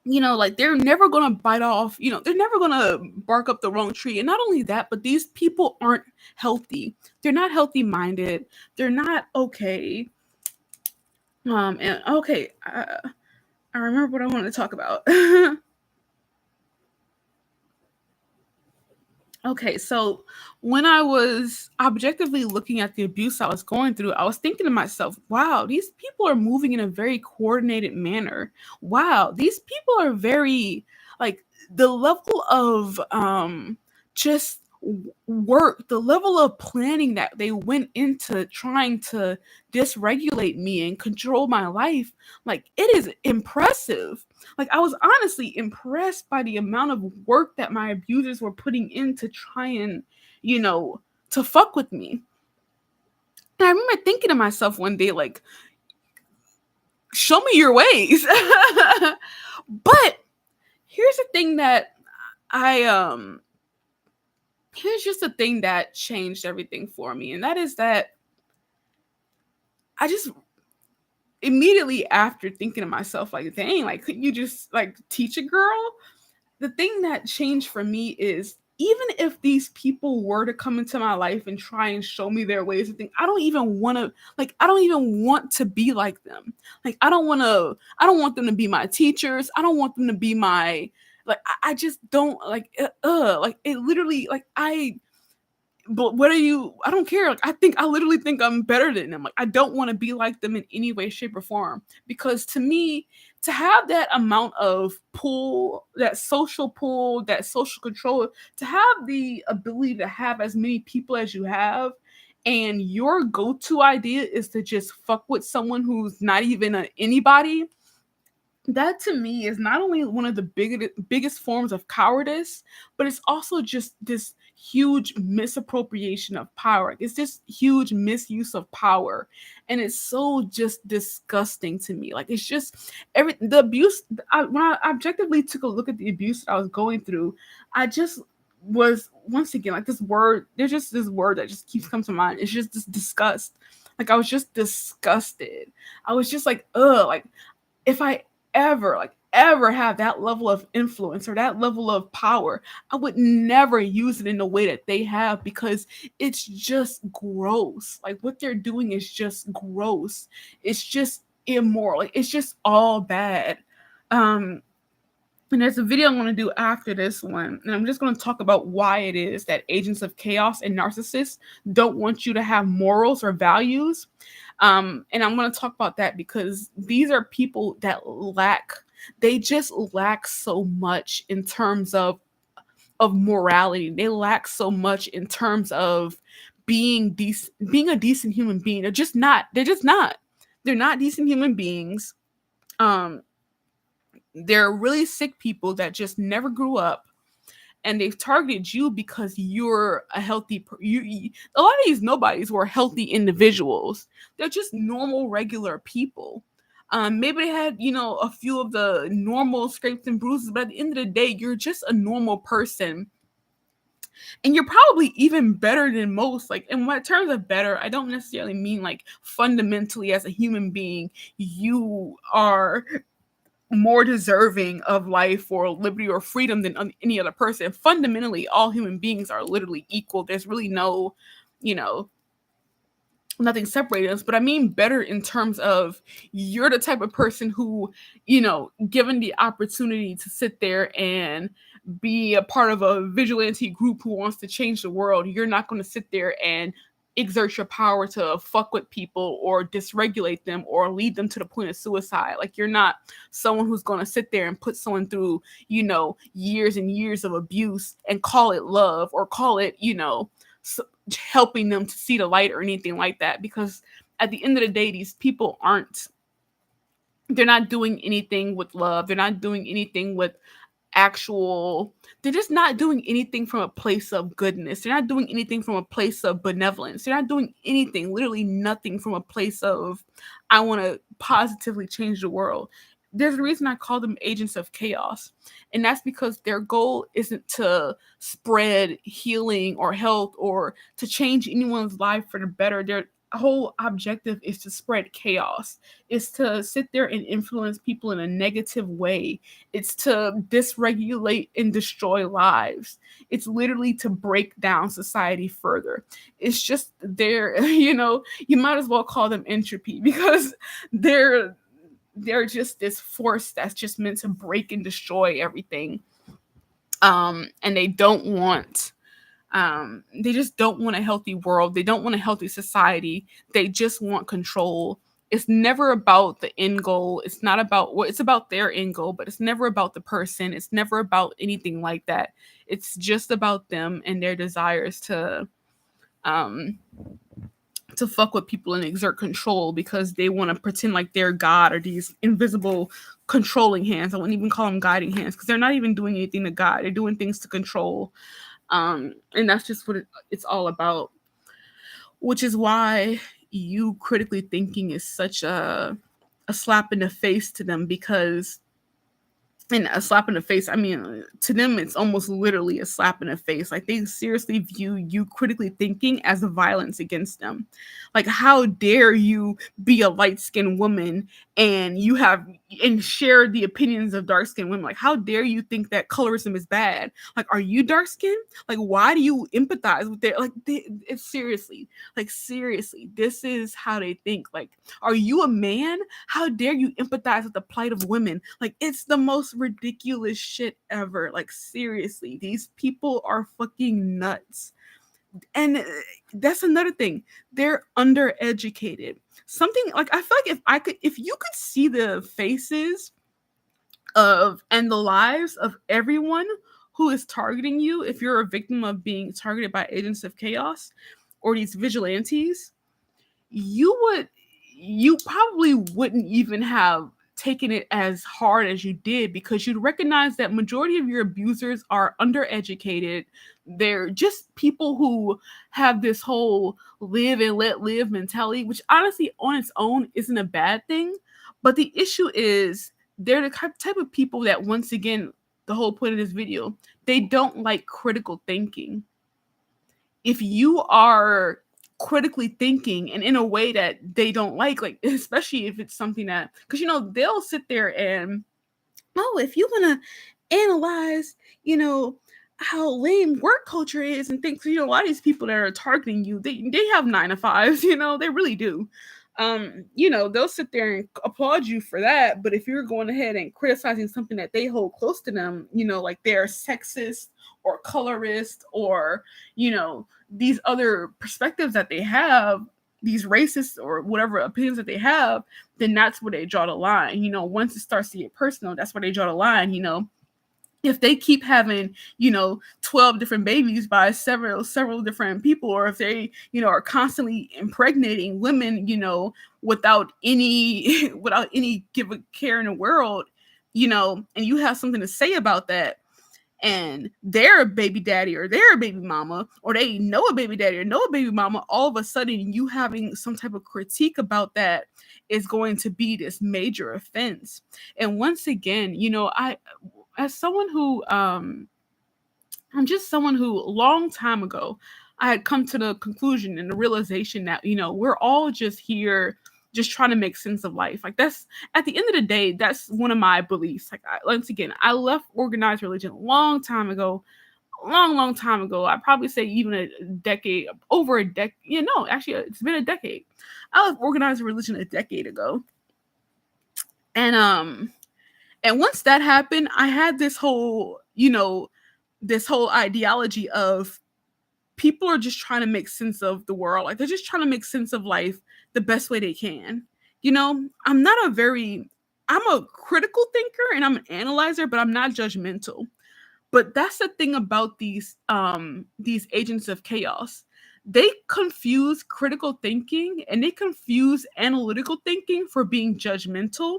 S1: like they're never gonna bite off, they're never gonna bark up the wrong tree. And not only that, but these people aren't healthy. They're not healthy minded. They're not okay. And okay, I remember what I wanted to talk about. Okay, so when I was objectively looking at the abuse I was going through, I was thinking to myself, wow, these people are moving in a very coordinated manner. Wow, these people are very, like, the level of just work, the level of planning that they went into trying to dysregulate me and control my life, like, it is impressive. Like, I was honestly impressed by the amount of work that my abusers were putting in to try and, you know, to fuck with me. And I remember thinking to myself one day, like, show me your ways. But here's the thing that I here's just the thing that changed everything for me, and that is that I just immediately after thinking to myself, like, dang, like, could you just like teach a girl? The thing that changed for me is, even if these people were to come into my life and try and show me their ways of thinking, I don't even want to be like them. Like, I don't want them to be my teachers. I don't want them to be my, like, I just don't like, like, it literally, like, but what are you, I don't care. Like, I literally think I'm better than them. Like, I don't want to be like them in any way, shape, or form. Because to me, to have that amount of pull, that social control, to have the ability to have as many people as you have, and your go-to idea is to just fuck with someone who's not even anybody, that to me is not only one of the biggest forms of cowardice, but it's also just this huge misappropriation of power. It's just huge misuse of power, and it's so just disgusting to me. Like, it's just the abuse. When I objectively took a look at the abuse that I was going through, I just was, once again, like, this word. There's just this word that just keeps coming to mind. It's just this disgust. Like, I was just disgusted. I was just like, ugh. Like, if I ever have that level of influence or that level of power, I would never use it in the way that they have, because it's just gross. Like, what they're doing is just gross. It's just immoral. Like, it's just all bad. Um and there's a video I'm going to do after this one, and I'm just going to talk about why it is that agents of chaos and narcissists don't want you to have morals or values. And I'm going to talk about that because these are people that they just lack so much in terms of morality. They lack so much in terms of being a decent human being. They're just not. They're not decent human beings. Um, they're really sick people that just never grew up, and they've targeted you because you're a a lot of these nobodies were healthy individuals. They're just normal, regular people. Maybe they had, a few of the normal scrapes and bruises, but at the end of the day, you're just a normal person. And you're probably even better than most. Like, in what terms of better, I don't necessarily mean like fundamentally as a human being, you are more deserving of life or liberty or freedom than any other person. Fundamentally, all human beings are literally equal. There's really no, you know, nothing separating us. But I mean better in terms of, you're the type of person who, given the opportunity to sit there and be a part of a vigilante group who wants to change the world, you're not going to sit there and exert your power to fuck with people or dysregulate them or lead them to the point of suicide. Like, you're not someone who's going to sit there and put someone through, years and years of abuse and call it love or call it, helping them to see the light or anything like that. Because at the end of the day, these people aren't They're not doing anything with love. They're not doing anything with actual, they're just not doing anything from a place of goodness. They're not doing anything from a place of benevolence. They're not doing anything, literally nothing from a place of I want to positively change the world. There's a reason I call them agents of chaos. And that's because their goal isn't to spread healing or health or to change anyone's life for the better. Their whole objective is to spread chaos. Is to sit there and influence people in a negative way. It's to dysregulate and destroy lives. It's literally to break down society further. It's just there, you might as well call them entropy because they're they're just this force that's just meant to break and destroy everything. And they just don't want a healthy world. They don't want a healthy society. They just want control. It's never about the end goal. It's not about what, it's about their end goal, but it's never about the person. It's never about anything like that. It's just about them and their desires um to fuck with people and exert control because they want to pretend like they're God or these invisible controlling hands. I wouldn't even call them guiding hands because they're not even doing anything to guide. They're doing things to control. And that's just what it's all about, which is why you critically thinking is such a slap in the face to them because, and a slap in the face, I mean, to them it's almost literally a slap in the face. Like they seriously view you critically thinking as a violence against them. Like how dare you be a light-skinned woman and you have and share the opinions of dark-skinned women? Like how dare you think that colorism is bad? Like are you dark-skinned? Like why do you empathize with their, like it's seriously, like seriously, this is how they think. Like are you a man? How dare you empathize with the plight of women? Like it's the most ridiculous shit ever. Like seriously, these people are fucking nuts. And that's another thing. They're undereducated. Something like I feel like if you could see the faces of and the lives of everyone who is targeting you, if you're a victim of being targeted by agents of chaos or these vigilantes, you would you probably wouldn't even have taken it as hard as you did because you'd recognize that majority of your abusers are undereducated. They're just people who have this whole live and let live mentality, which honestly on its own isn't a bad thing. But the issue is they're the type of people that, once again, the whole point of this video, they don't like critical thinking. If you are critically thinking and in a way that they don't like especially if it's something that, because they'll sit there and, oh, if you want to analyze how lame work culture is and things, a lot of these people that are targeting you, they have 9 to 5s, they really do. They'll sit there and applaud you for that, but if you're going ahead and criticizing something that they hold close to them, like they're sexist or colorist or these other perspectives that they have, these racist or whatever opinions that they have, then that's where they draw the line. Once it starts to get personal, that's where they draw the line. If they keep having 12 different babies by several different people, or if they are constantly impregnating women without any without any give a care in the world, and you have something to say about that, and they're a baby daddy or they're a baby mama, or they know a baby daddy or know a baby mama, all of a sudden you having some type of critique about that is going to be this major offense. And once again, I, as someone who I'm just someone who a long time ago I had come to the conclusion and the realization that we're all just here just trying to make sense of life. Like that's, at the end of the day, that's one of my beliefs. Like once again, I left organized religion a long time ago, long time ago. I probably say even a decade, over a decade. No, actually, it's been a decade. I left organized religion a decade ago, and once that happened, I had this whole ideology of people are just trying to make sense of the world. Like they're just trying to make sense of life the best way they can. I'm not I'm a critical thinker and I'm an analyzer, but I'm not judgmental. But that's the thing about these agents of chaos. They confuse critical thinking and they confuse analytical thinking for being judgmental.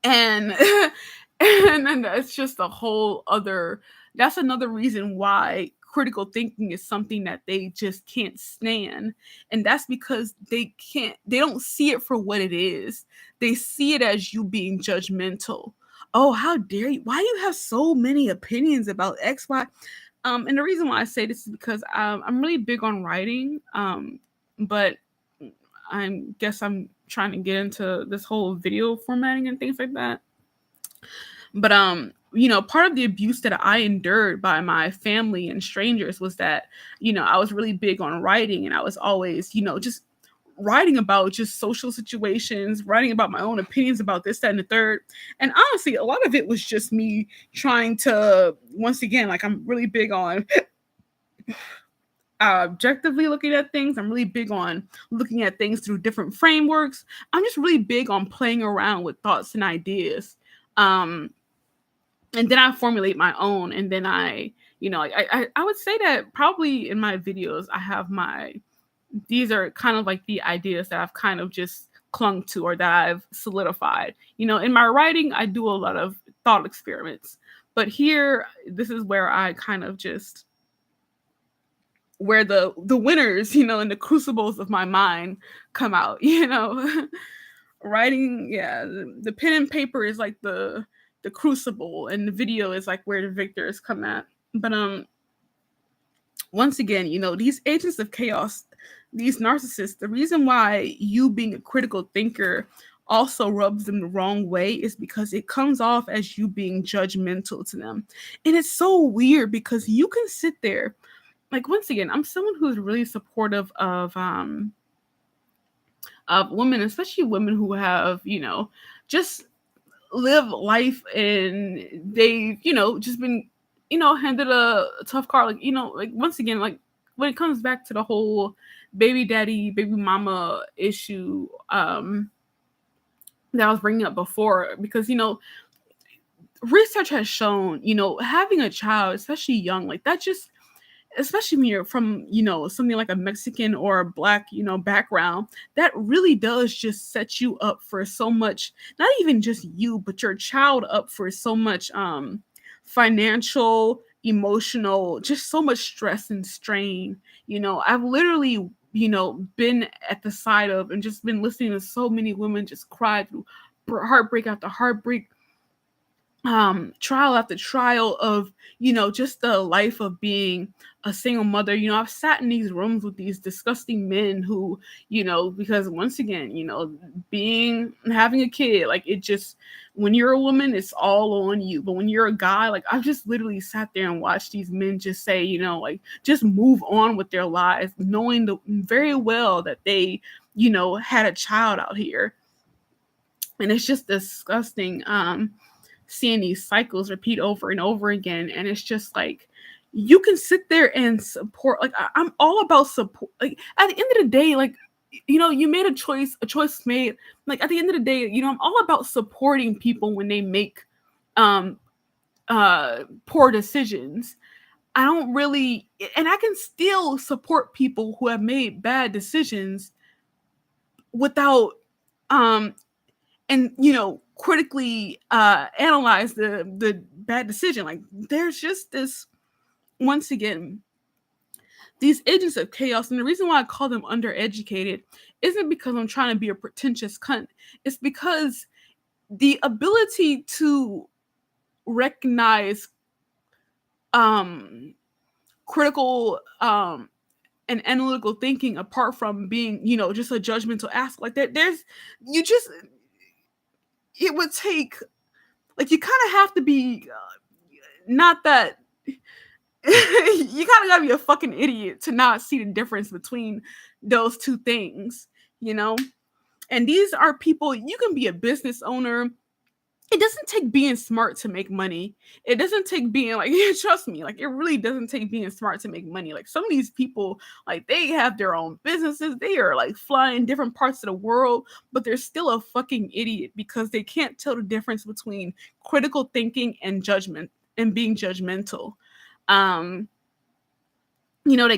S1: And and then that's just a whole other, that's another reason why critical thinking is something that they just can't stand. And that's because they don't see it for what it is. They see it as you being judgmental. Oh, how dare you, why do you have so many opinions about XY? And the reason why I say this is because I'm really big on writing, but I guess I'm trying to get into this whole video formatting and things like that. But part of the abuse that I endured by my family and strangers was that, I was really big on writing, and I was always, just writing about just social situations, writing about my own opinions about this, that, and the third. And honestly, a lot of it was just me trying to, once again, like, I'm really big on objectively looking at things. I'm really big on looking at things through different frameworks. I'm just really big on playing around with thoughts and ideas. And then I formulate my own, and then I would say that probably in my videos I have these are kind of like the ideas that I've kind of just clung to, or that I've solidified. In my writing I do a lot of thought experiments, but here, this is where I kind of just, where the winners, and the crucibles of my mind come out. Writing, yeah, the pen and paper is like the crucible, and the video is like where the victors come at. But once again, these agents of chaos, these narcissists, the reason why you being a critical thinker also rubs them the wrong way is because it comes off as you being judgmental to them. And it's so weird because you can sit there, like, once again, I'm someone who's really supportive of women, especially women who have, just live life, and they've, just been, handed a tough card. Like, like, once again, like, when it comes back to the whole baby daddy, baby mama issue, that I was bringing up before, because, research has shown, having a child, especially young, like, that just, especially when you're from, something like a Mexican or a Black, background, that really does just set you up for so much, not even just you, but your child up for so much financial, emotional, just so much stress and strain. I've literally, been at the side of, and just been listening to so many women just cry through heartbreak after heartbreak, trial after trial of, just the life of being a single mother. I've sat in these rooms with these disgusting men who, because once again, having a kid, like, it just, when you're a woman, it's all on you. But when you're a guy, like, I've just literally sat there and watched these men just say, like, just move on with their lives, knowing very well that they, had a child out here. And it's just disgusting. Seeing these cycles repeat over and over again. And it's just like, you can sit there and support, like, I'm all about support. Like, at the end of the day, like, you made a choice made. Like, at the end of the day, I'm all about supporting people when they make poor decisions. I don't really, and I can still support people who have made bad decisions without and critically analyze the bad decision. Like, there's just this, once again, these agents of chaos. And the reason why I call them undereducated isn't because I'm trying to be a pretentious cunt. It's because the ability to recognize critical and analytical thinking, apart from being, just a judgmental aspect, like, there's, you just, it would take, like, you kind of have to be not that you kind of gotta be a fucking idiot to not see the difference between those two things. And these are people, you can be a business owner. It doesn't take being smart to make money. It doesn't take being, like, trust me, like, it really doesn't take being smart to make money. Like, some of these people, like, they have their own businesses. They are, like, flying different parts of the world, but they're still a fucking idiot because they can't tell the difference between critical thinking and judgment and being judgmental. They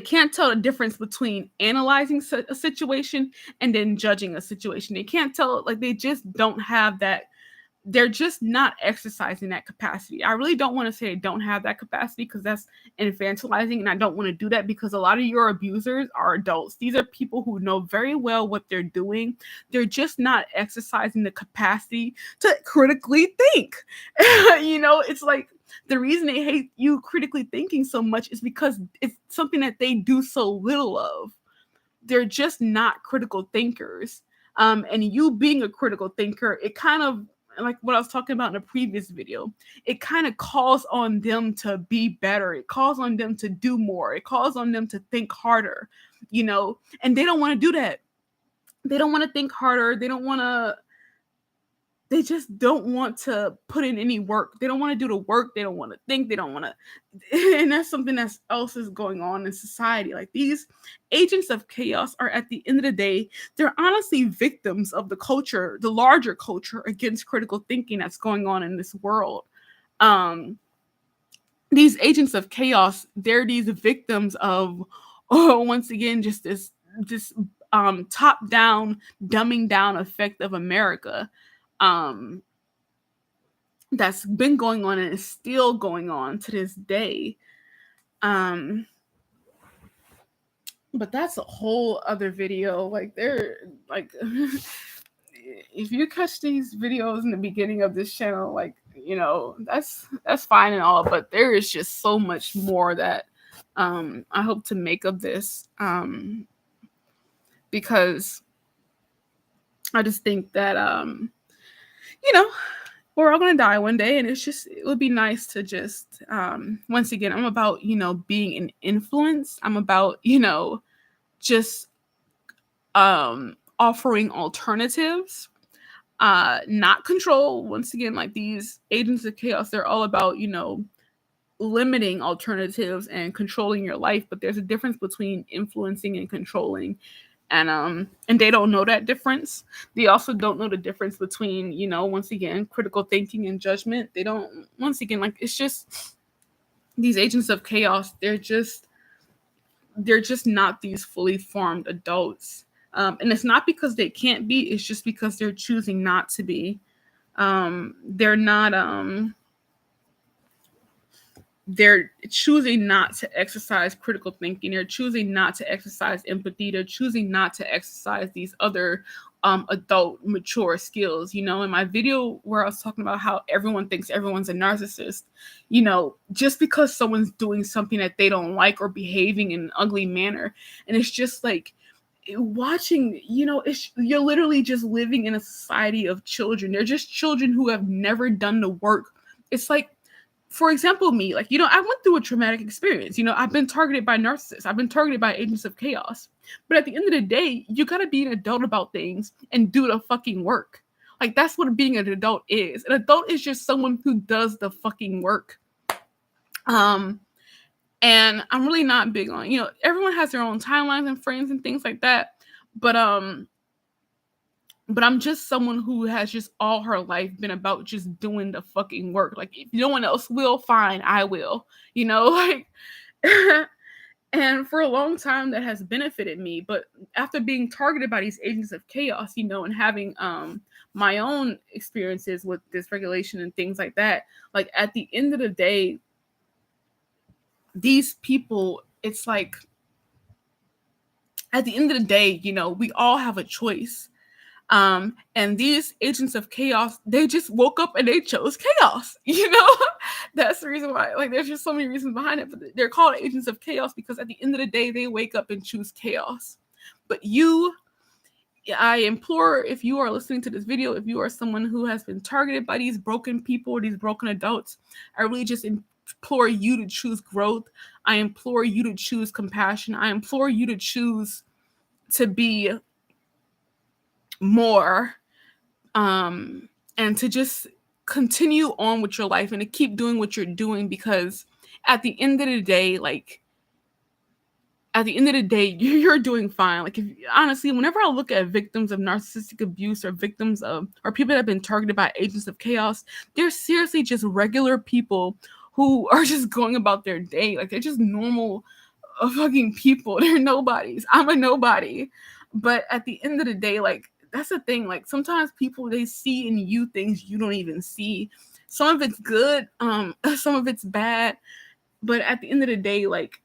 S1: can't tell the difference between analyzing a situation and then judging a situation. They can't tell, like, they just don't have that they're just not exercising that capacity. I really don't want to say they don't have that capacity because that's infantilizing, and I don't want to do that because a lot of your abusers are adults. These are people who know very well what they're doing. They're just not exercising the capacity to critically think. It's like the reason they hate you critically thinking so much is because it's something that they do so little of. They're just not critical thinkers. And you being a critical thinker, it kind of, like what I was talking about in a previous video, it kind of calls on them to be better. It calls on them to do more. It calls on them to think harder, and they don't want to do that. They don't want to think harder. They just don't want to put in any work. They don't want to do the work. They don't want to think. They don't want to. And that's something else is going on in society. Like, these agents of chaos are, at the end of the day, they're honestly victims of the culture, the larger culture against critical thinking that's going on in this world. These agents of chaos, they're these victims of, once again, just this top down, dumbing down effect of America. That's been going on and is still going on to this day. But that's a whole other video. Like, they're like, if you catch these videos in the beginning of this channel, like, that's fine and all, but there is just so much more that I hope to make of this, because I just think that we're all gonna die one day, and it would be nice to just, once again, I'm about, being an influence. I'm about, just offering alternatives, not control. Once again, like, these agents of chaos, they're all about, limiting alternatives and controlling your life, but there's a difference between influencing and controlling. And they don't know that difference. They also don't know the difference between, once again, critical thinking and judgment. They don't, once again, like, it's just these agents of chaos, they're just not these fully formed adults. And it's not because they can't be, it's just because they're choosing not to be. They're choosing not to exercise critical thinking. They're choosing not to exercise empathy. They're choosing not to exercise these other adult, mature skills. In my video where I was talking about how everyone thinks everyone's a narcissist, just because someone's doing something that they don't like or behaving in an ugly manner. And it's just like, watching, you're literally just living in a society of children. They're just children who have never done the work. It's like, for example, me, like, I went through a traumatic experience. I've been targeted by narcissists. I've been targeted by agents of chaos. But at the end of the day, you got to be an adult about things and do the fucking work. Like, that's what being an adult is. An adult is just someone who does the fucking work. And I'm really not big on, everyone has their own timelines and frames and things like that. But I'm just someone who has just all her life been about just doing the fucking work. Like, if no one else will, fine, I will, like, and for a long time that has benefited me. But after being targeted by these agents of chaos, and having my own experiences with dysregulation and things like that, like, at the end of the day, these people, it's like, at the end of the day, we all have a choice. And these agents of chaos, they just woke up and they chose chaos. That's the reason why. Like, there's just so many reasons behind it, but they're called agents of chaos because at the end of the day, they wake up and choose chaos. But I implore, if you are listening to this video, if you are someone who has been targeted by these broken people or these broken adults, I really just implore you to choose growth. I implore you to choose compassion. I implore you to choose to be more, and to just continue on with your life and to keep doing what you're doing, because at the end of the day, you're doing fine. Like, honestly, whenever I look at victims of narcissistic abuse or victims of, or people that have been targeted by agents of chaos, they're seriously just regular people who are just going about their day. Like, they're just normal fucking people. They're nobodies. I'm a nobody. But at the end of the day, like, that's the thing. Like sometimes people, they see in you things you don't even see. Some of it's good, some of it's bad, but at the end of the day, like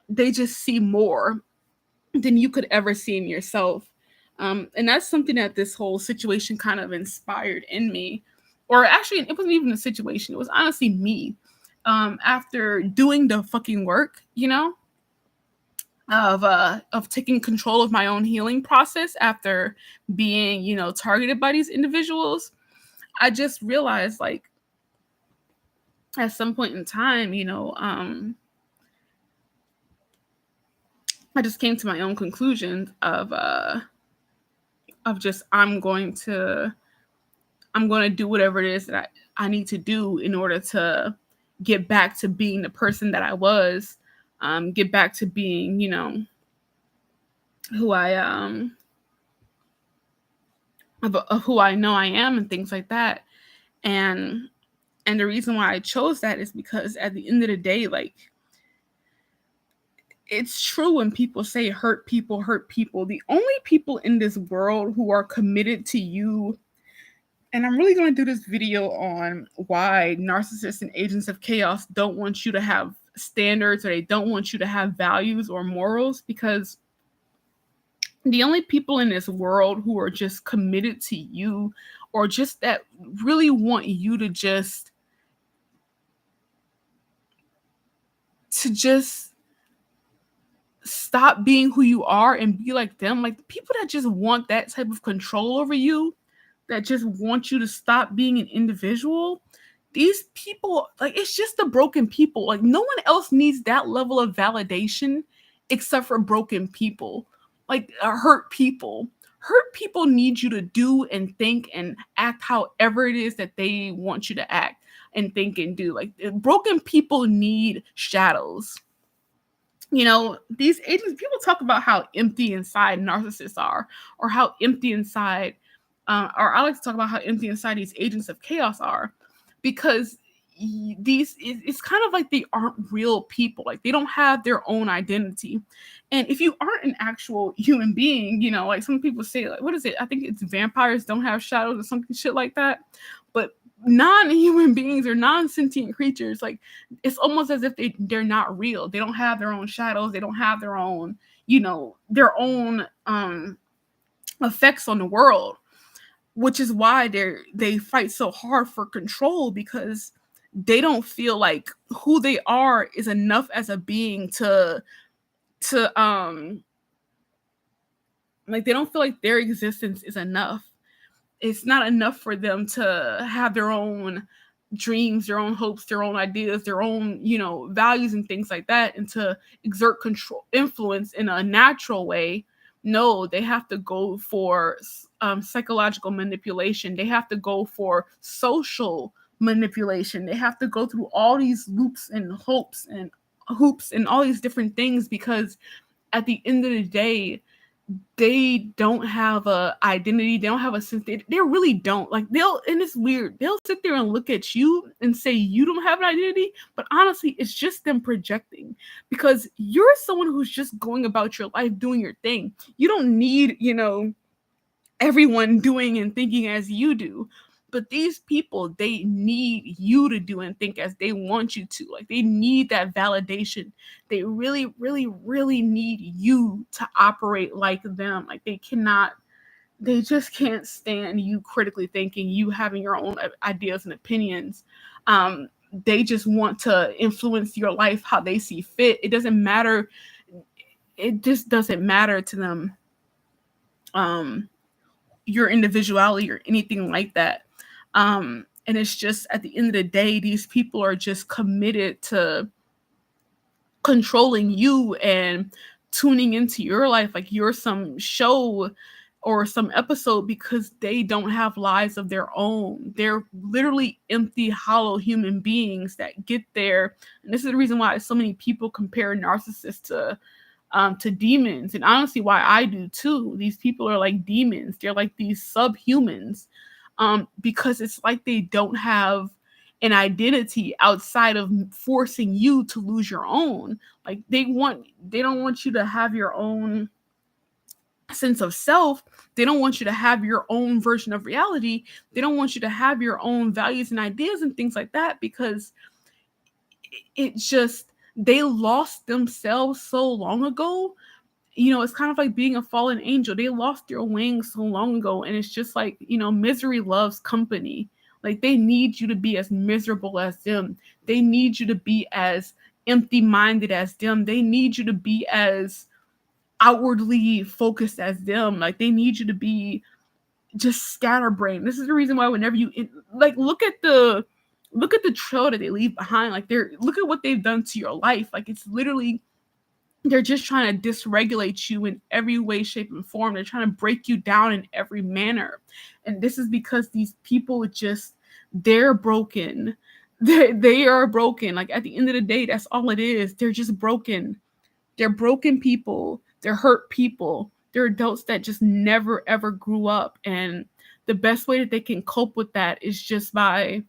S1: they just see more than you could ever see in yourself. And that's something that this whole situation kind of inspired in me. Or actually, it wasn't even a situation, it was honestly me. After doing the fucking work, of taking control of my own healing process after being, targeted by these individuals, I just realized, like, at some point in time, I just came to my own conclusion of just I'm going to do whatever it is that I need to do in order to get back to being the person that I was, get back to being, who I of who I know I am and things like that. And the reason why I chose that is because at the end of the day, like, it's true when people say hurt people hurt people. The only people in this world who are committed to you, and I'm really going to do this video on why narcissists and agents of chaos don't want you to have standards, or they don't want you to have values or morals, because the only people in this world who are just committed to you, or just that really want you to just stop being who you are and be like them, like the people that just want that type of control over you, that just want you to stop being an individual, these people, like, it's just the broken people. Like, no one else needs that level of validation except for broken people. Like, hurt people. Hurt people need you to do and think and act however it is that they want you to act and think and do. Like, broken people need shadows. These agents, people talk about how empty inside narcissists are, or how empty inside, or I like to talk about how empty inside these agents of chaos are, because it's kind of like they aren't real people. Like, they don't have their own identity. And if you aren't an actual human being, like some people say, like, what is it? I think it's vampires don't have shadows or something shit like that. But non-human beings or non-sentient creatures, like, it's almost as if they're not real. They don't have their own shadows. They don't have their own, their own effects on the world, which is why they fight so hard for control, because they don't feel like who they are is enough as a being to like, they don't feel like their existence is enough. It's not enough for them to have their own dreams, their own hopes, their own ideas, their own, values and things like that, and to exert control, influence in a natural way. No, they have to go for psychological manipulation. They have to go for social manipulation. They have to go through all these loops and hoops and all these different things, because at the end of the day, they don't have a identity. They don't have a sense. They really don't. Like, and it's weird. They'll sit there and look at you and say you don't have an identity, but honestly, it's just them projecting, because you're someone who's just going about your life, doing your thing. You don't need, everyone doing and thinking as you do. But these people, they need you to do and think as they want you to. Like, they need that validation. They really, really, really need you to operate like them. Like, they just can't stand you critically thinking, you having your own ideas and opinions. They just want to influence your life how they see fit. It doesn't matter. It just doesn't matter to them, your individuality or anything like that. And it's just, at the end of the day, these people are just committed to controlling you and tuning into your life like you're some show or some episode, because they don't have lives of their own. They're literally empty, hollow human beings that get there. And this is the reason why so many people compare narcissists to demons, and honestly why I do too. These people are like demons. They're like these subhumans, because it's like they don't have an identity outside of forcing you to lose your own. Like, they don't want you to have your own sense of self. They don't want you to have your own version of reality. They don't want you to have your own values and ideas and things like that, because it just, they lost themselves so long ago. It's kind of like being a fallen angel. They lost their wings so long ago, and it's just like, misery loves company. Like, they need you to be as miserable as them. They need you to be as empty-minded as them. They need you to be as outwardly focused as them. Like, they need you to be just scatterbrained. This is the reason why whenever you like look at the trail that they leave behind, like, look at what they've done to your life. Like, it's literally, they're just trying to dysregulate you in every way, shape, and form. They're trying to break you down in every manner. And this is because these people they're broken. They are broken. Like, at the end of the day, that's all it is. They're just broken. They're broken people. They're hurt people. They're adults that just never, ever grew up. And the best way that they can cope with that is just by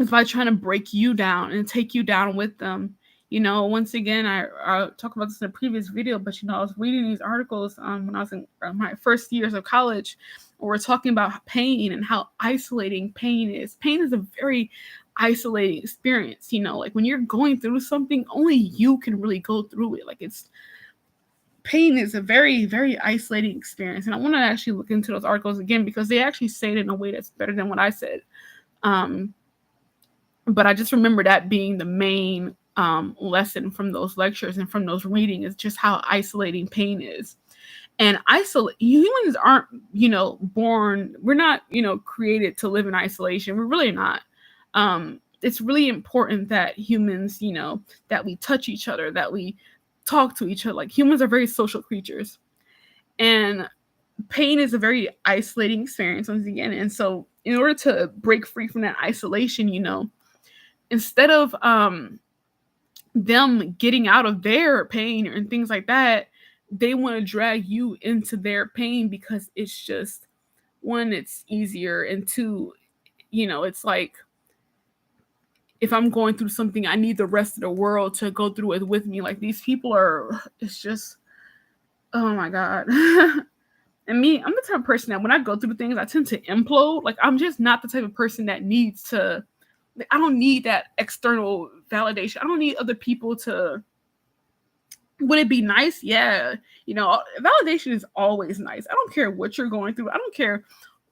S1: trying to break you down and take you down with them. Once again, I talked about this in a previous video, but I was reading these articles when I was in my first years of college, where we're talking about pain and how isolating pain is. Pain is a very isolating experience. Like, when you're going through something, only you can really go through it. Like, pain is a very, very isolating experience. And I want to actually look into those articles again, because they actually say it in a way that's better than what I said. But I just remember that being the main lesson from those lectures and from those readings, is just how isolating pain is. And humans aren't, born, we're not, created to live in isolation. We're really not. It's really important that humans, that we touch each other, that we talk to each other. Like, humans are very social creatures. And pain is a very isolating experience, once again. And so in order to break free from that isolation, instead of them getting out of their pain and things like that, they want to drag you into their pain, because it's just, one, it's easier, and two, it's like, if I'm going through something, I need the rest of the world to go through it with me. Like, these people it's just, oh my God. And me, I'm the type of person that when I go through things, I tend to implode. Like, I'm just not the type of person that needs to, like, I don't need that external validation. I don't need other people to, would it be nice? Yeah. Validation is always nice. I don't care what you're going through. I don't care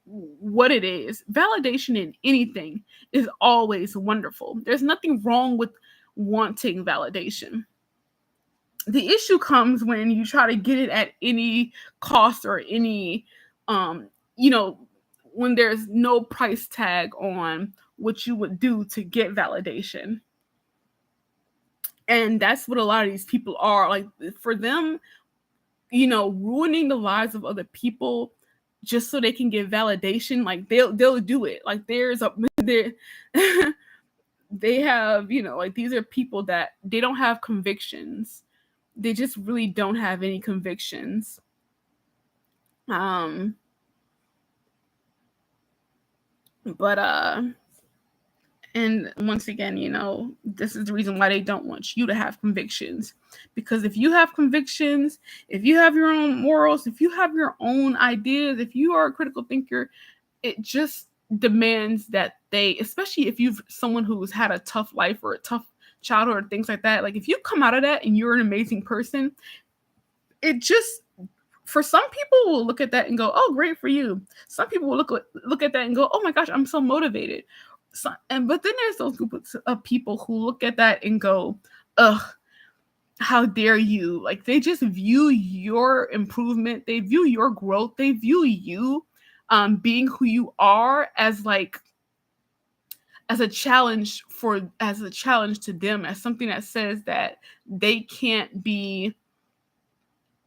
S1: what it is. Validation in anything is always wonderful. There's nothing wrong with wanting validation. The issue comes when you try to get it at any cost, or any, when there's no price tag on what you would do to get validation. And that's what a lot of these people are. Like, for them, ruining the lives of other people just so they can get validation, like, they'll do it. Like, they have, like, these are people that they don't have convictions. They just really don't have any convictions. And once again, this is the reason why they don't want you to have convictions. Because if you have convictions, if you have your own morals, if you have your own ideas, if you are a critical thinker, it just demands that especially if you've someone who's had a tough life or a tough childhood or things like that, like, if you come out of that and you're an amazing person, it just, for some people, will look at that and go, oh, great for you. Some people will look at that and go, oh my gosh, I'm so motivated. But then there's those groups of people who look at that and go, ugh, how dare you? Like, they just view your improvement, they view your growth, they view you being who you are as a challenge to them, as something that says that they can't be,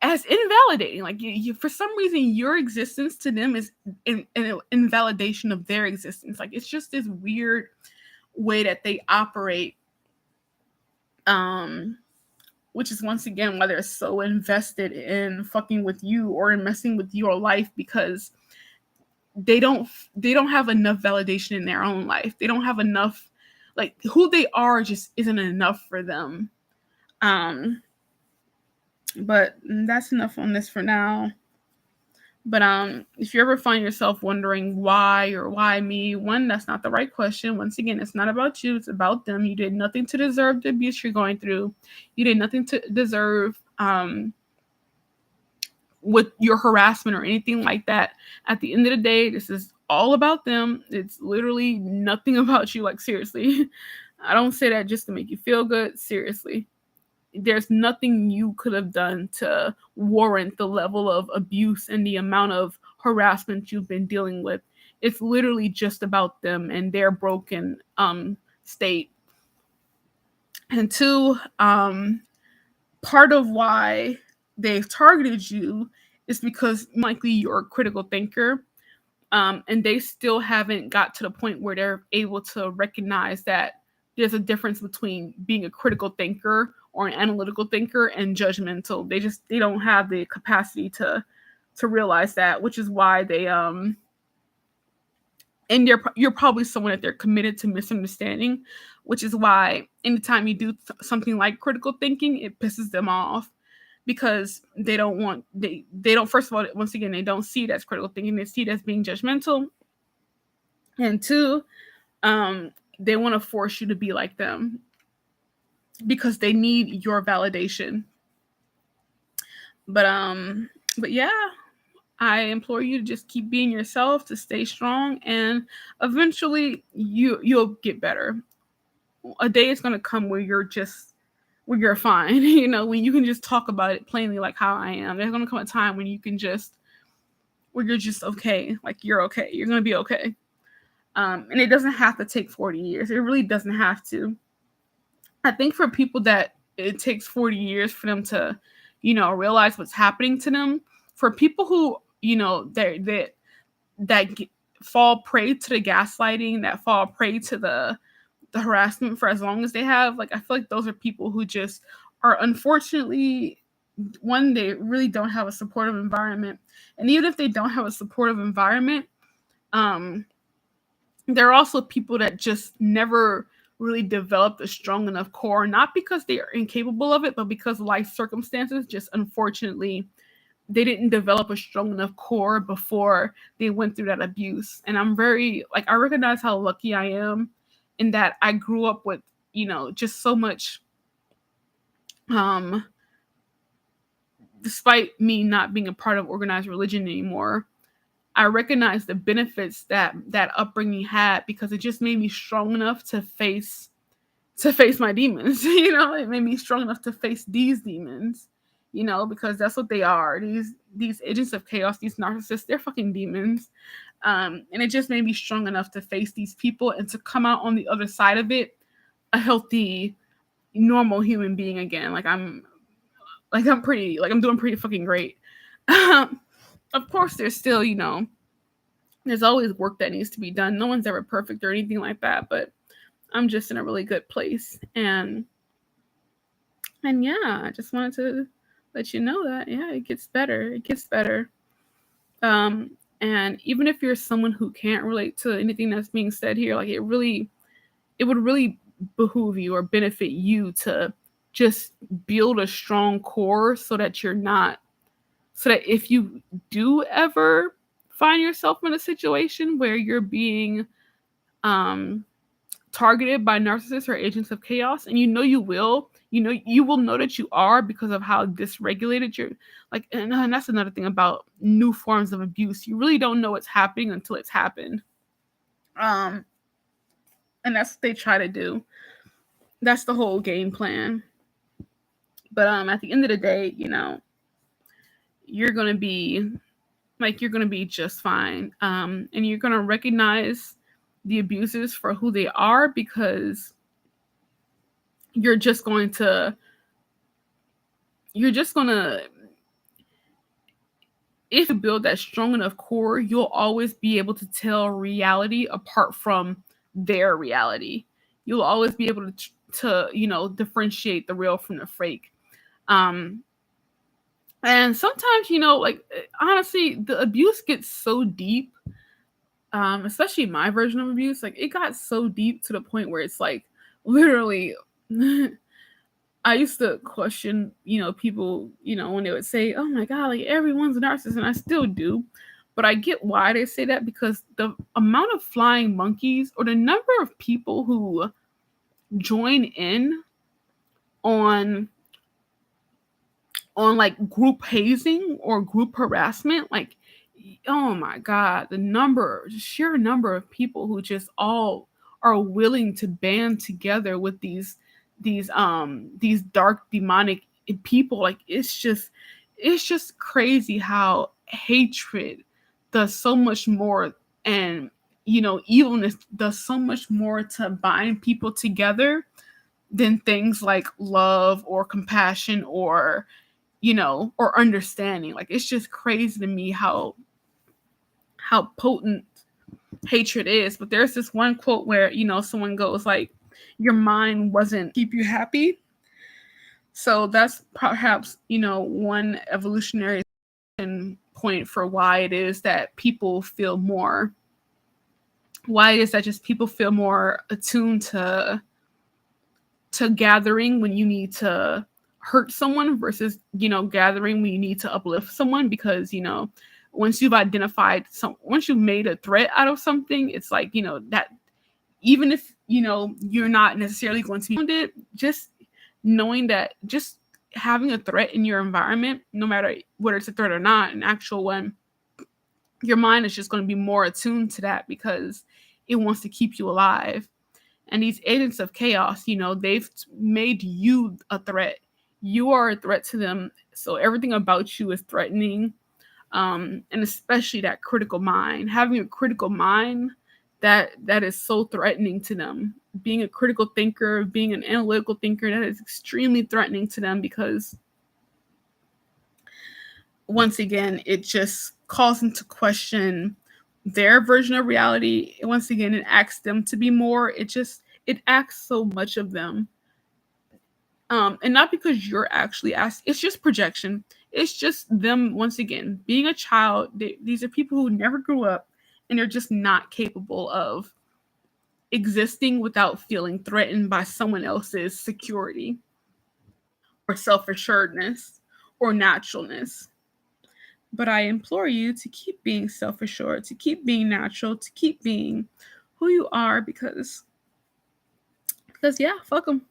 S1: as invalidating. Like, you for some reason, your existence to them is an invalidation of their existence. Like, it's just this weird way that they operate, which is once again why they're so invested in fucking with you or in messing with your life, because they don't have enough validation in their own life. They don't have enough, like, who they are just isn't enough for them. But that's enough on this for now. But if you ever find yourself wondering why or why me, one, that's not the right question. Once again, it's not about you, it's about them. You did nothing to deserve the abuse you're going through. You did nothing to deserve with your harassment or anything like that. At the end of the day, this is all about them. It's literally nothing about you. Like, seriously. I don't say that just to make you feel good. Seriously. There's nothing you could have done to warrant the level of abuse and the amount of harassment you've been dealing with. It's literally just about them and their broken state. And two, part of why they've targeted you is because likely you're a critical thinker, and they still haven't got to the point where they're able to recognize that there's a difference between being a critical thinker or an analytical thinker and judgmental. They don't have the capacity to realize that, which is why they and you're probably someone that they're committed to misunderstanding, which is why anytime you do something like critical thinking, it pisses them off because they don't, first of all, once again, they don't see it as critical thinking, they see it as being judgmental. And two, they want to force you to be like them because they need your validation. But yeah, I implore you to just keep being yourself, to stay strong, and eventually you'll get better. A day is gonna come where you're fine, when you can just talk about it plainly, like how I am. There's gonna come a time when where you're just okay, like you're okay. You're gonna be okay. And it doesn't have to take 40 years. It really doesn't have to. I think for people that it takes 40 years for them to, realize what's happening to them. For people who, that fall prey to the gaslighting, that fall prey to the harassment for as long as they have, like, I feel like those are people who just are, unfortunately, one, they really don't have a supportive environment. And even if they don't have a supportive environment, um, there are also people that just never really developed a strong enough core, not because they are incapable of it, but because life circumstances just, unfortunately, they didn't develop a strong enough core before they went through that abuse. And I'm very, like, I recognize how lucky I am in that I grew up with, just so much, um despite me not being a part of organized religion anymore. I recognize the benefits that upbringing had, because it just made me strong enough to face my demons. It made me strong enough to face these demons. Because that's what they are. These agents of chaos, these narcissists, they're fucking demons. And it just made me strong enough to face these people and to come out on the other side of it a healthy, normal human being again. I'm doing pretty fucking great. Of course, there's still, there's always work that needs to be done. No one's ever perfect or anything like that, but I'm just in a really good place. And yeah, I just wanted to let you know that, yeah, it gets better. It gets better. And even if you're someone who can't relate to anything that's being said here, like, it would really behoove you or benefit you to just build a strong core so that if you do ever find yourself in a situation where you're being targeted by narcissists or agents of chaos, and you will know that you are, because of how dysregulated you're, like. And that's another thing about new forms of abuse. You really don't know what's happening until it's happened. And that's what they try to do. That's the whole game plan. But at the end of the day, you're gonna be just fine. And you're gonna recognize the abusers for who they are, because you're just gonna if you build that strong enough core, you'll always be able to tell reality apart from their reality. You'll always be able to differentiate the real from the fake. And sometimes, like, honestly, the abuse gets so deep, especially my version of abuse, like, it got so deep to the point where it's like, literally, I used to question, people, when they would say, "Oh my god, like everyone's a narcissist," and I still do. But I get why they say that, because the amount of flying monkeys, or the number of people who join in on like group hazing or group harassment, like, oh my god, sheer number of people who just all are willing to band together with these dark demonic people. Like, it's just crazy how hatred does so much more, and evilness does so much more to bind people together than things like love or compassion, or understanding. Like, it's just crazy to me how potent hatred is. But there's this one quote where, someone goes like, your mind wasn't keep you happy. So that's perhaps, one evolutionary point for why it is that just people feel more attuned to gathering when you need to hurt someone versus gathering when you need to uplift someone. Because once you've made a threat out of something, it's like, that even if you're not necessarily going to be wounded, just knowing that, just having a threat in your environment, no matter whether it's a threat or not, an actual one, your mind is just going to be more attuned to that because it wants to keep you alive. And these agents of chaos, they've made you a threat. You are a threat to them. So everything about you is threatening. And especially that critical mind. Having a critical mind, that is so threatening to them. Being a critical thinker, being an analytical thinker, that is extremely threatening to them, because once again, it just calls them to question their version of reality. Once again, it asks them to be more. It asks so much of them. And not because you're actually asking, it's just projection. It's just them, once again, being a child. These are people who never grew up, and they're just not capable of existing without feeling threatened by someone else's security or self assuredness or naturalness. But I implore you to keep being self assured, to keep being natural, to keep being who you are, because yeah, fuck them.